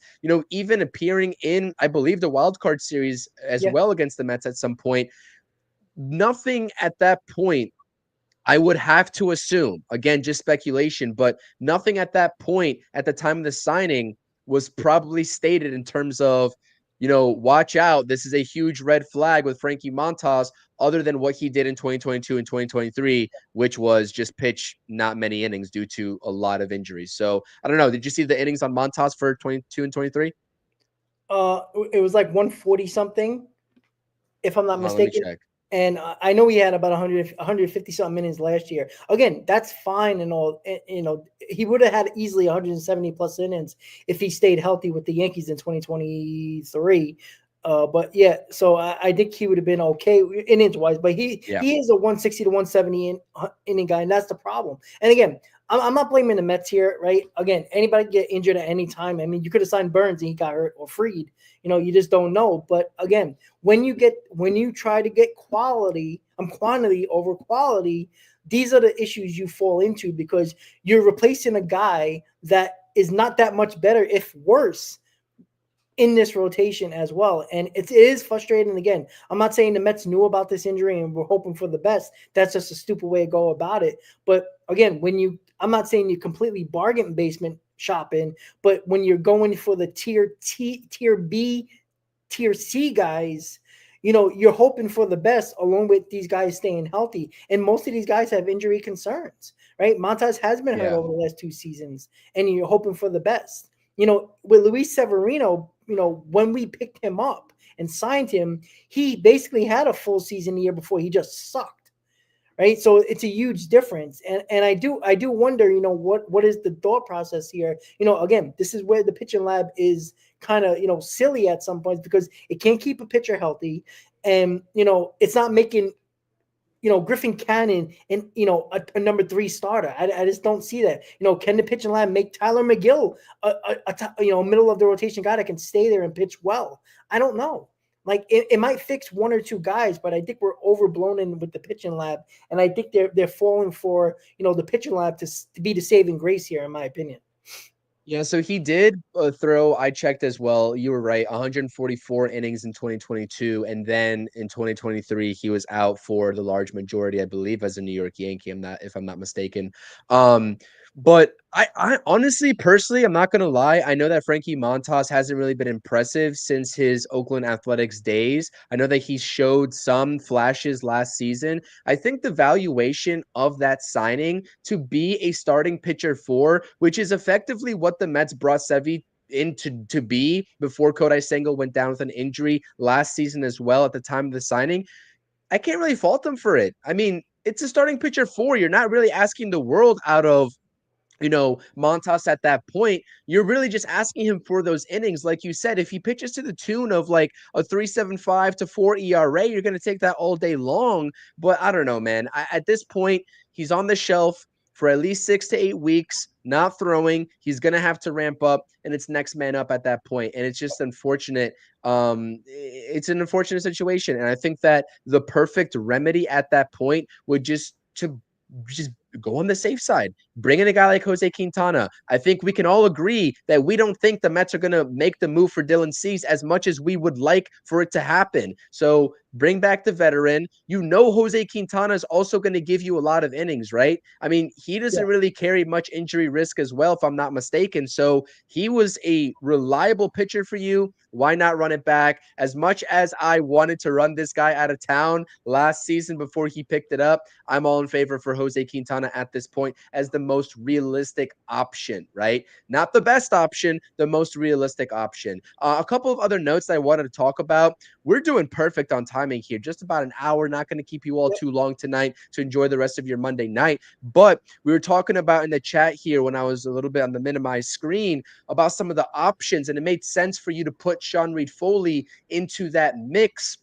even appearing in, I believe, the wild card series as well against the Mets at some point, nothing at that point, I would have to assume, again, just speculation, but nothing at that point at the time of the signing was probably stated in terms of, watch out, this is a huge red flag with Frankie Montas, other than what he did in 2022 and 2023, which was just pitch not many innings due to a lot of injuries. So I don't know. Did you see the innings on Montas for 22 and 23? It was like 140 something, if I'm not mistaken. Let me check. And I know he had about 150 something innings last year. Again, that's fine and all. He would have had easily 170 plus innings if he stayed healthy with the Yankees in 2023. But yeah, so I think he would have been okay innings wise. But he is a 160 to 170 inning guy, and that's the problem. And again, I'm not blaming the Mets here, right? Again, anybody get injured at any time. I mean, you could have signed Burns and he got hurt, or Fried. You just don't know. But again, when you try to get quantity over quality, these are the issues you fall into, because you're replacing a guy that is not that much better, if worse, in this rotation as well. And it is frustrating. Again, I'm not saying the Mets knew about this injury and we're hoping for the best. That's just a stupid way to go about it. But again, I'm not saying you completely bargain basement shopping, but when you're going for the tier B, tier C guys, you're hoping for the best along with these guys staying healthy. And most of these guys have injury concerns, right? Montas has been hurt over the last 2 seasons, and you're hoping for the best. With Luis Severino, when we picked him up and signed him, he basically had a full season the year before. He just sucked, right? So it's a huge difference. And I do wonder, what is the thought process here? Again, this is where the pitching lab is kind of, silly at some points because it can't keep a pitcher healthy. And, it's not making, Griffin Cannon and, a number 3 starter. I just don't see that. Can the pitching line make Tyler McGill middle of the rotation guy that can stay there and pitch well? I don't know. Like it might fix 1 or 2 guys, but I think we're overblown in with the pitching lab, and I think they're falling for the pitching lab to be the saving grace here, in my opinion. Yeah, so he did throw, I checked as well, you were right, 144 innings in 2022, and then in 2023, he was out for the large majority, I believe, as a New York Yankee, if I'm not mistaken. But I honestly, personally, I'm not going to lie. I know that Frankie Montas hasn't really been impressive since his Oakland Athletics days. I know that he showed some flashes last season. I think the valuation of that signing to be a starting pitcher for, which is effectively what the Mets brought Sevy in to be before Kodai Senga went down with an injury last season as well at the time of the signing, I can't really fault them for it. I mean, it's a starting pitcher for. You're not really asking the world out of Montas at that point. You're really just asking him for those innings. Like you said, if he pitches to the tune of like a 3.75 to 4 ERA, you're going to take that all day long. But I don't know, man. At this point, he's on the shelf for at least 6 to 8 weeks, not throwing. He's going to have to ramp up, and it's next man up at that point. And it's just unfortunate. It's an unfortunate situation. And I think that the perfect remedy at that point would just go on the safe side. Bring in a guy like Jose Quintana. I think we can all agree that we don't think the Mets are going to make the move for Dylan Cease as much as we would like for it to happen. So bring back the veteran. Jose Quintana is also going to give you a lot of innings, right? I mean, he doesn't really carry much injury risk as well, if I'm not mistaken. So he was a reliable pitcher for you. Why not run it back? As much as I wanted to run this guy out of town last season before he picked it up, I'm all in favor for Jose Quintana at this point as the most realistic option, right? Not the best option, the most realistic option. A couple of other notes that I wanted to talk about. We're doing perfect on timing here, just about an hour. Not going to keep you all too long tonight to enjoy the rest of your Monday night. But we were talking about in the chat here when I was a little bit on the minimized screen about some of the options, and it made sense for you to put Sean Reid-Foley into that mix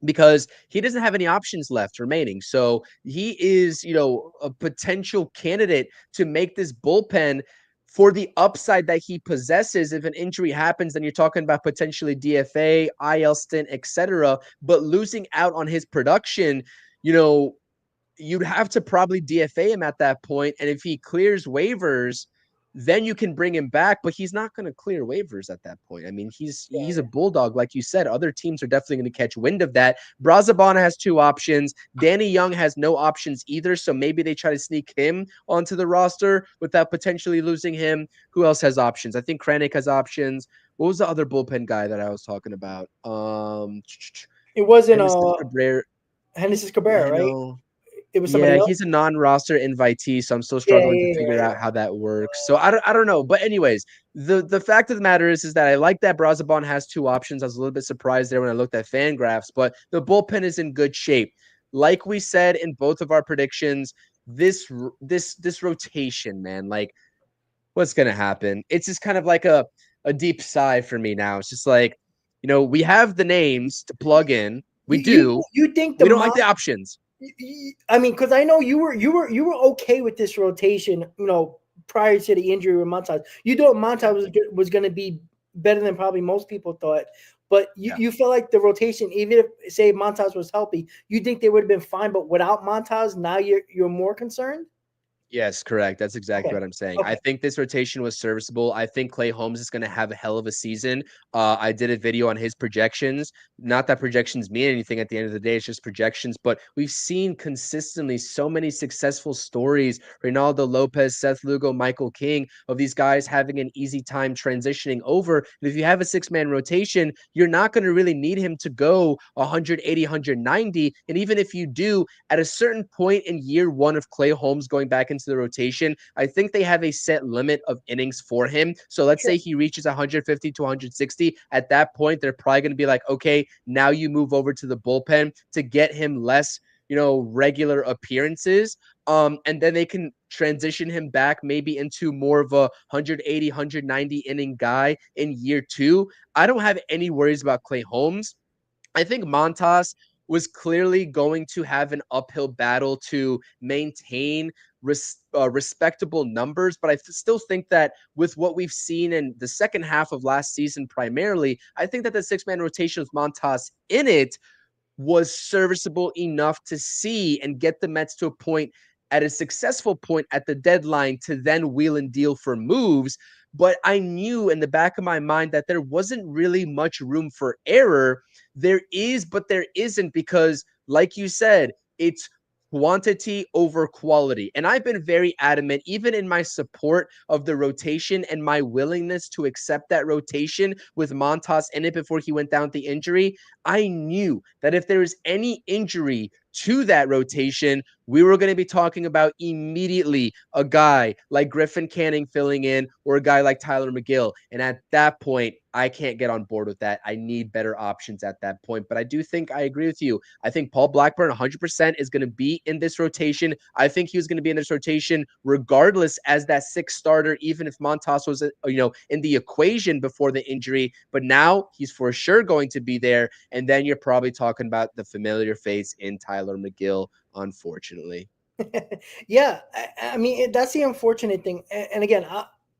because he doesn't have any options left remaining. So he is, a potential candidate to make this bullpen for the upside that he possesses. If an injury happens, then you're talking about potentially DFA, IL stint, etc. But losing out on his production, you'd have to probably DFA him at that point. And if he clears waivers, then you can bring him back, but he's not going to clear waivers at that point. I mean, he's a bulldog, like you said. Other teams are definitely going to catch wind of that. Brazabana has 2 options. Danny Young has no options either, so maybe they try to sneak him onto the roster without potentially losing him. Who else has options? I think Kranick has options. What was the other bullpen guy that I was talking about? It wasn't Henderson Cabrera, right? It was somebody else? He's a non-roster invitee, so I'm still struggling to figure out how that works. So I don't know. But anyways, the fact of the matter is that I like that Brazabon has 2 options. I was a little bit surprised there when I looked at FanGraphs, but the bullpen is in good shape. Like we said in both of our predictions, this rotation, man, like what's gonna happen? It's just kind of like a deep sigh for me now. It's just like, we have the names to plug in. We do. You think we don't like the options? I mean, because I know you were okay with this rotation, prior to the injury with Montas. You thought Montas was going to be better than probably most people thought, but you felt like the rotation, even if say Montas was healthy, you think they would have been fine. But without Montas, now you're more concerned. Yes, correct. That's exactly what I'm saying. I think this rotation was serviceable. I think Clay Holmes is going to have a hell of a season. I did a video on his projections. Not that projections mean anything at the end of the day. It's just projections. But we've seen consistently so many successful stories. Reynaldo Lopez, Seth Lugo, Michael King, of these guys having an easy time transitioning over. And if you have a 6-man rotation, you're not going to really need him to go 180, 190. And even if you do, at a certain point in year 1 of Clay Holmes going back into the rotation, I think they have a set limit of innings for him. So let's say he reaches 150 to 160. At that point, they're probably going to be like, okay, now you move over to the bullpen to get him less, regular appearances. And then they can transition him back maybe into more of a 180, 190 inning guy in year 2. I don't have any worries about Clay Holmes. I think Montas was clearly going to have an uphill battle to maintain respectable numbers, but I still think that with what we've seen in the second half of last season primarily, I think that the 6-man rotation with Montas in it was serviceable enough to see and get the Mets to a point, at a successful point at the deadline, to then wheel and deal for moves. But I knew in the back of my mind that there wasn't really much room for error. There is, but there isn't, because like you said, it's quantity over quality. And I've been very adamant, even in my support of the rotation and my willingness to accept that rotation with Montas in it before he went down with the injury. I knew that if there was any injury to that rotation, we were going to be talking about immediately a guy like Griffin Canning filling in, or a guy like Tyler McGill. And at that point, I can't get on board with that. I need better options at that point. But I do think I agree with you. I think Paul Blackburn 100% is going to be in this rotation. I think he was going to be in this rotation regardless as that 6th starter, even if Montas was, in the equation before the injury. But now he's for sure going to be there. And then you're probably talking about the familiar face in Tyler McGill, unfortunately. Yeah, I mean, that's the unfortunate thing. And again,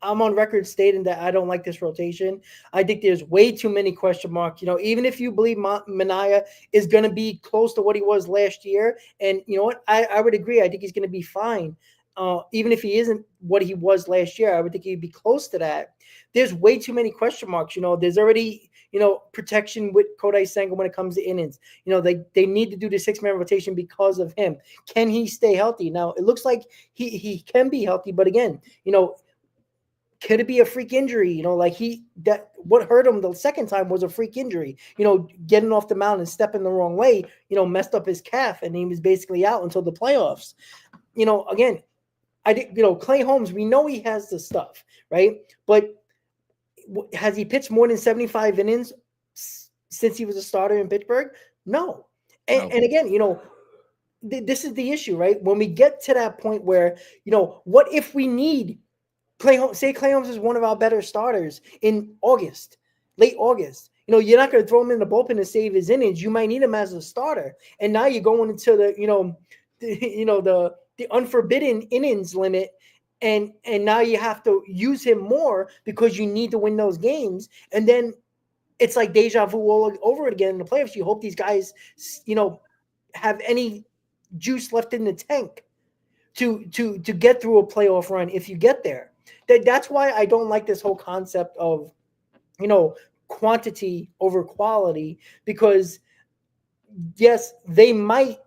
I'm on record stating that I don't like this rotation. I think there's way too many question marks. Even if you believe Manaea is going to be close to what he was last year, and you know what, I would agree. I think he's going to be fine. Even if he isn't what he was last year, I would think he'd be close to that. There's way too many question marks. There's already protection with Kodai Senga when it comes to innings. They need to do the 6-man rotation because of him. Can he stay healthy? Now it looks like he can be healthy, but again, could it be a freak injury? What hurt him the second time was a freak injury. Getting off the mound and stepping the wrong way, messed up his calf, and he was basically out until the playoffs. Again, I think Clay Holmes, we know he has the stuff, right? But has he pitched more than 75 innings since he was a starter in Pittsburgh? No. And again, this is the issue, right? When we get to that point where, what if we need Clay Holmes? Say Clay Holmes is one of our better starters in August, late August. You're not going to throw him in the bullpen to save his innings. You might need him as a starter. And now you're going into the unforbidden innings limit. And now you have to use him more because you need to win those games. And then it's like deja vu all over it again in the playoffs. You hope these guys, have any juice left in the tank to get through a playoff run if you get there. That's why I don't like this whole concept of, quantity over quality, because yes, they might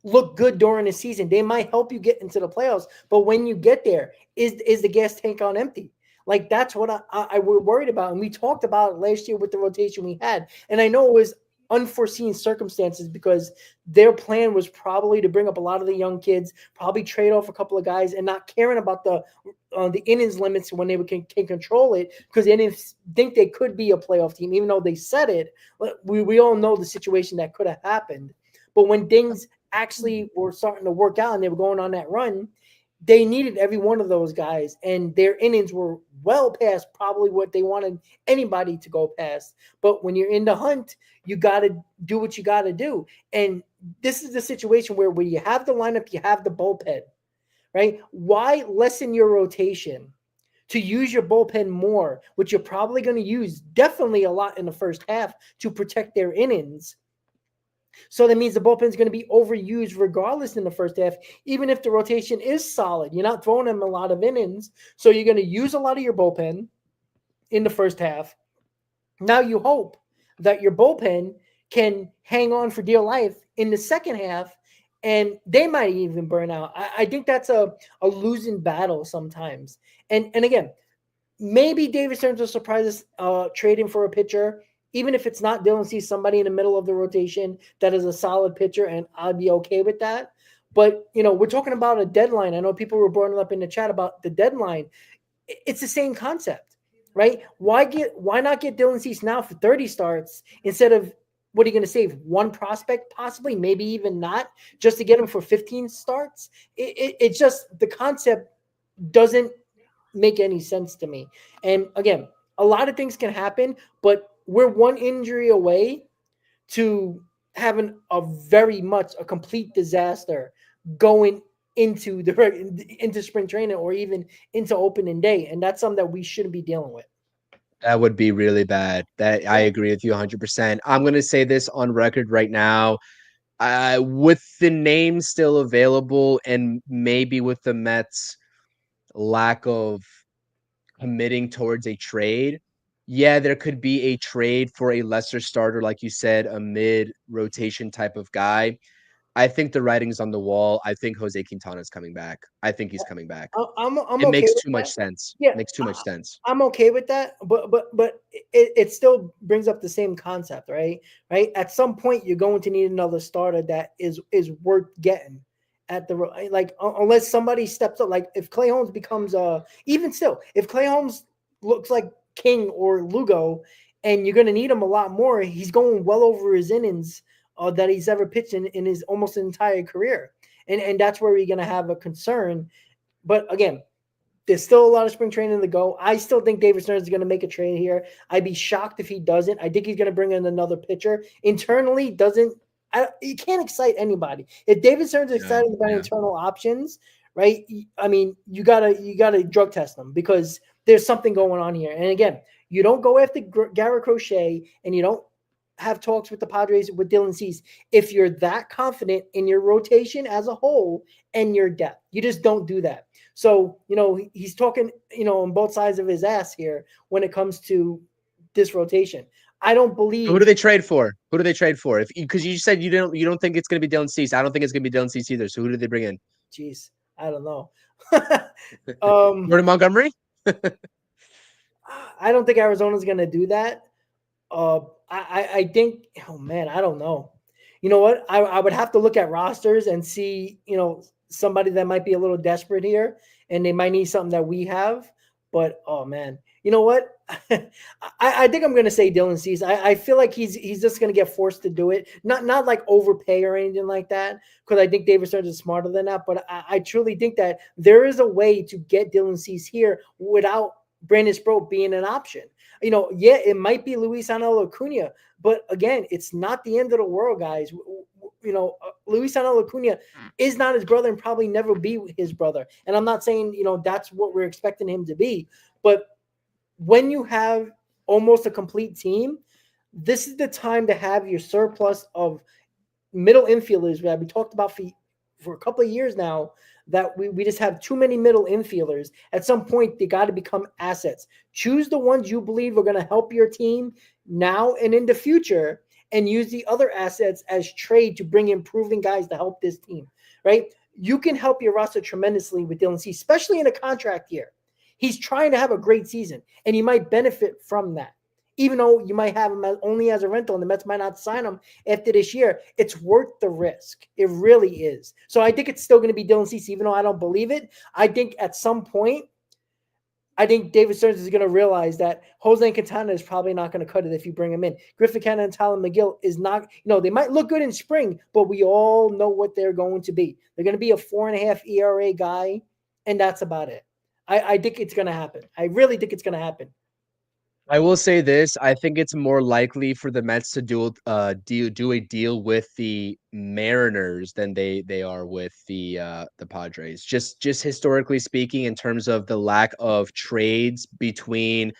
look good during the season. They might help you get into the playoffs, but when you get there, is the gas tank on empty? Like, that's what I were worried about. And we talked about it last year with the rotation we had. And I know it was unforeseen circumstances because their plan was probably to bring up a lot of the young kids, probably trade off a couple of guys, and not caring about the innings limits when they can control it, because they didn't think they could be a playoff team, even though they said it. We all know the situation that could have happened. But when things actually were starting to work out and they were going on that run, they needed every one of those guys, and their innings were well past probably what they wanted anybody to go past. But when you're in the hunt, you got to do what you got to do. And this is the situation where you have the lineup, you have the bullpen, right? Why lessen your rotation to use your bullpen more, which you're probably going to use definitely a lot in the first half to protect their innings? So that means the bullpen is going to be overused regardless in the first half, even if the rotation is solid. You're not throwing them a lot of innings, so you're going to use a lot of your bullpen in the first half. Now you hope that your bullpen can hang on for dear life in the second half, and they might even burn out. I think that's a losing battle sometimes. And again, maybe David Stearns will surprise us trading for a pitcher. Even if it's not Dylan Cease, somebody in the middle of the rotation that is a solid pitcher, and I'd be okay with that. But, we're talking about a deadline. I know people were bringing up in the chat about the deadline. It's the same concept, right? Why not get Dylan Cease now for 30 starts instead of what are you going to save? One prospect, possibly, maybe even not, just to get him for 15 starts? It's just the concept doesn't make any sense to me. And again, a lot of things can happen, but we're one injury away to having a very much a complete disaster going into spring training or even into opening day, and that's something that we shouldn't be dealing with. That would be really bad. That I agree with you 100%. I'm going to say this on record right now. With the name still available and maybe with the Mets' lack of committing towards a trade, yeah, there could be a trade for a lesser starter, like you said, a mid rotation type of guy. I think the writing's on the wall. I think Jose Quintana is coming back. I think he's coming back. I'm It okay makes with too much that. sense. Yeah, Makes too much sense. I'm okay with that, but it still brings up the same concept, right? Right. At some point, you're going to need another starter that is worth getting at the like unless somebody steps up. Like if Clay Holmes becomes even still, if Clay Holmes looks like King or Lugo, and you're going to need him a lot more, he's going well over his innings that he's ever pitched in his almost entire career, and that's where you're going to have a concern. But again, there's still a lot of spring training to go. I still think David Stearns is going to make a trade here. I'd be shocked if he doesn't. I think he's going to bring in another pitcher. Internally, he can't excite anybody. If David Stearns is excited about internal options, right? I mean, you gotta drug test them because there's something going on here. And again, you don't go after Garrett Crochet and you don't have talks with the Padres with Dylan Cease if you're that confident in your rotation as a whole and your depth. You just don't do that. So, he's talking, on both sides of his ass here when it comes to this rotation. I don't believe. Who do they trade for? Who do they trade for? Because you said you don't think it's going to be Dylan Cease. I don't think it's going to be Dylan Cease either. So who do they bring in? Jeez, I don't know. Jordan Montgomery? I don't think Arizona's going to do that. I think, oh man, I don't know. You know what? I would have to look at rosters and see, somebody that might be a little desperate here and they might need something that we have. But, oh man, you know what? I think I'm going to say Dylan Cease. I feel like he's just going to get forced to do it. Not like overpay or anything like that, because I think David Stearns is smarter than that. But I truly think that there is a way to get Dylan Cease here without Brandon Sproat being an option. Yeah, it might be Luisangel Acuna, but again, it's not the end of the world, guys. Luisangel Acuna is not his brother and probably never be his brother. And I'm not saying, that's what we're expecting him to be. But when you have almost a complete team, this is the time to have your surplus of middle infielders that we talked about for a couple of years now, that we just have too many middle infielders. At some point, they got to become assets. Choose the ones you believe are going to help your team now and in the future, and use the other assets as trade to bring in proven guys to help this team, right? You can help your roster tremendously with Dylan Cease, especially in a contract year. He's trying to have a great season, and he might benefit from that. Even though you might have him only as a rental and the Mets might not sign him after this year, it's worth the risk. It really is. So I think it's still going to be Dylan Cease, even though I don't believe it. I think at some point, I think David Stearns is going to realize that Jose Quintana is probably not going to cut it if you bring him in. Griffin Cannon and Tyler McGill is not, they might look good in spring, but we all know what they're going to be. They're going to be a 4.5 ERA guy, and that's about it. I think it's going to happen. I really think it's going to happen. I will say this. I think it's more likely for the Mets to do a deal with the Mariners than they are with the Padres. Just historically speaking, in terms of the lack of trades between.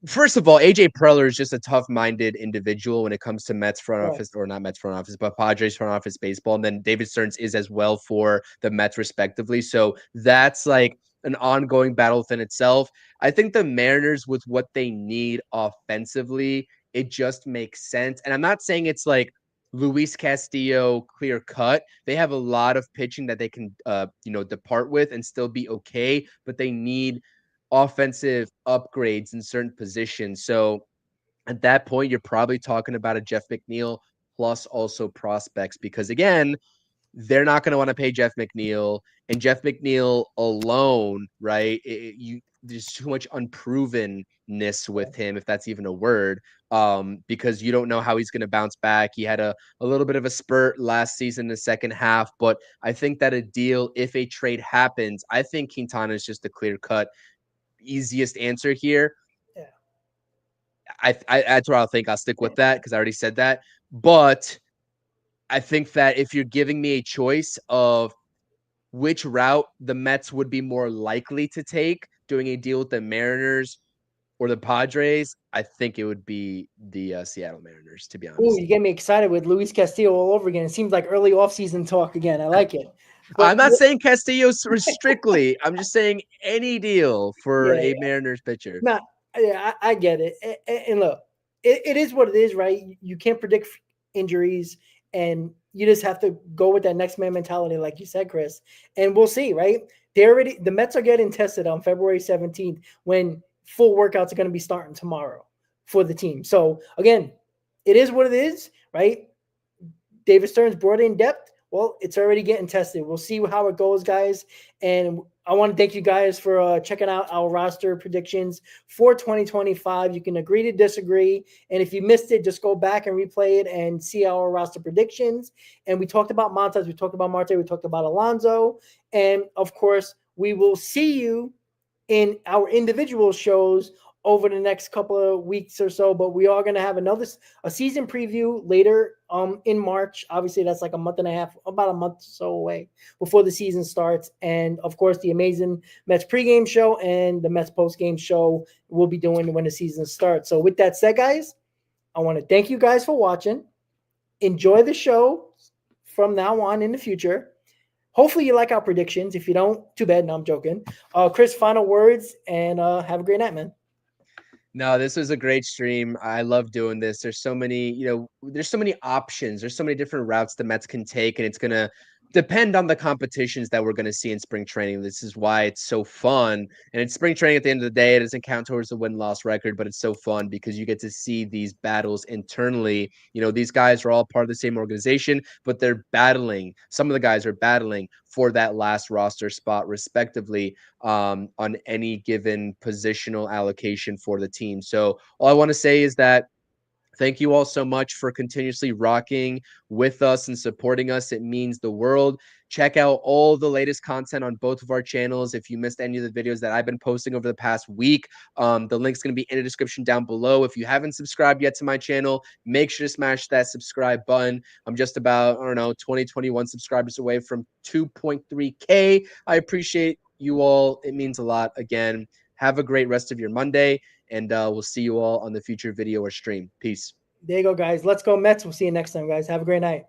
First of all, AJ Preller is just a tough-minded individual when it comes to Mets front office, or not Mets front office, but Padres front office baseball. And then David Stearns is as well for the Mets, respectively. So that's like an ongoing battle within itself. I think the Mariners, with what they need offensively, it just makes sense. And I'm not saying it's like Luis Castillo clear cut. They have a lot of pitching that they can, depart with and still be okay, but they need offensive upgrades in certain positions. So at that point, you're probably talking about a Jeff McNeil plus also prospects, because again, they're not going to want to pay Jeff McNeil, and Jeff McNeil alone, right? there's too much unprovenness with him, if that's even a word, because you don't know how he's going to bounce back. He had a little bit of a spurt last season in the second half, but I think that a deal, if a trade happens, I think Quintana is just a clear-cut, easiest answer here. Yeah. I that's where I'll think I'll stick with that because I already said that. But I think that if you're giving me a choice of which route the Mets would be more likely to take, doing a deal with the Mariners or the Padres, I think it would be the Seattle Mariners, to be honest. Ooh, you get me excited with Luis Castillo all over again. It seems like early offseason talk again. I like it. But I'm not saying Castillo strictly. I'm just saying any deal for a Mariners pitcher. No, yeah, I get it. And look, it is what it is, right? You can't predict injuries, and you just have to go with that next man mentality, like you said, Chris. And we'll see, right? The Mets are getting tested on February 17th when full workouts are going to be starting tomorrow for the team. So again, it is what it is, right? David Stearns brought in depth. Well, it's already getting tested. We'll see how it goes, guys. And I want to thank you guys for checking out our roster predictions for 2025. You can agree to disagree. And if you missed it, just go back and replay it and see our roster predictions. And we talked about Montas, we talked about Marte, we talked about Alonso. And of course, we will see you in our individual shows over the next couple of weeks or so, but we are going to have a season preview later in March. Obviously, that's like a month and a half, about a month or so away before the season starts. And of course, the amazing Mets pregame show and the Mets postgame show we'll be doing when the season starts. So with that said, guys, I want to thank you guys for watching. Enjoy the show from now on in the future. Hopefully you like our predictions. If you don't, too bad. No, I'm joking. Chris, final words, and have a great night, man. No, this was a great stream. I love doing this. There's so many, there's so many options. There's so many different routes the Mets can take, and it's going to depend on the competitions that we're going to see in spring training. This is why it's so fun. And it's spring training at the end of the day. It doesn't count towards the win-loss record, but it's so fun because you get to see these battles internally. These guys are all part of the same organization, but they're battling. Some of the guys are battling for that last roster spot, respectively, on any given positional allocation for the team. So all I want to say is that thank you all so much for continuously rocking with us and supporting us. It means the world. Check out all the latest content on both of our channels. If you missed any of the videos that I've been posting over the past week, the link's going to be in the description down below. If you haven't subscribed yet to my channel, make sure to smash that subscribe button. I'm just about, 21 subscribers away from 2.3K. I appreciate you all. It means a lot. Again, have a great rest of your Monday. And we'll see you all on the future video or stream. Peace. There you go, guys. Let's go Mets. We'll see you next time, guys. Have a great night.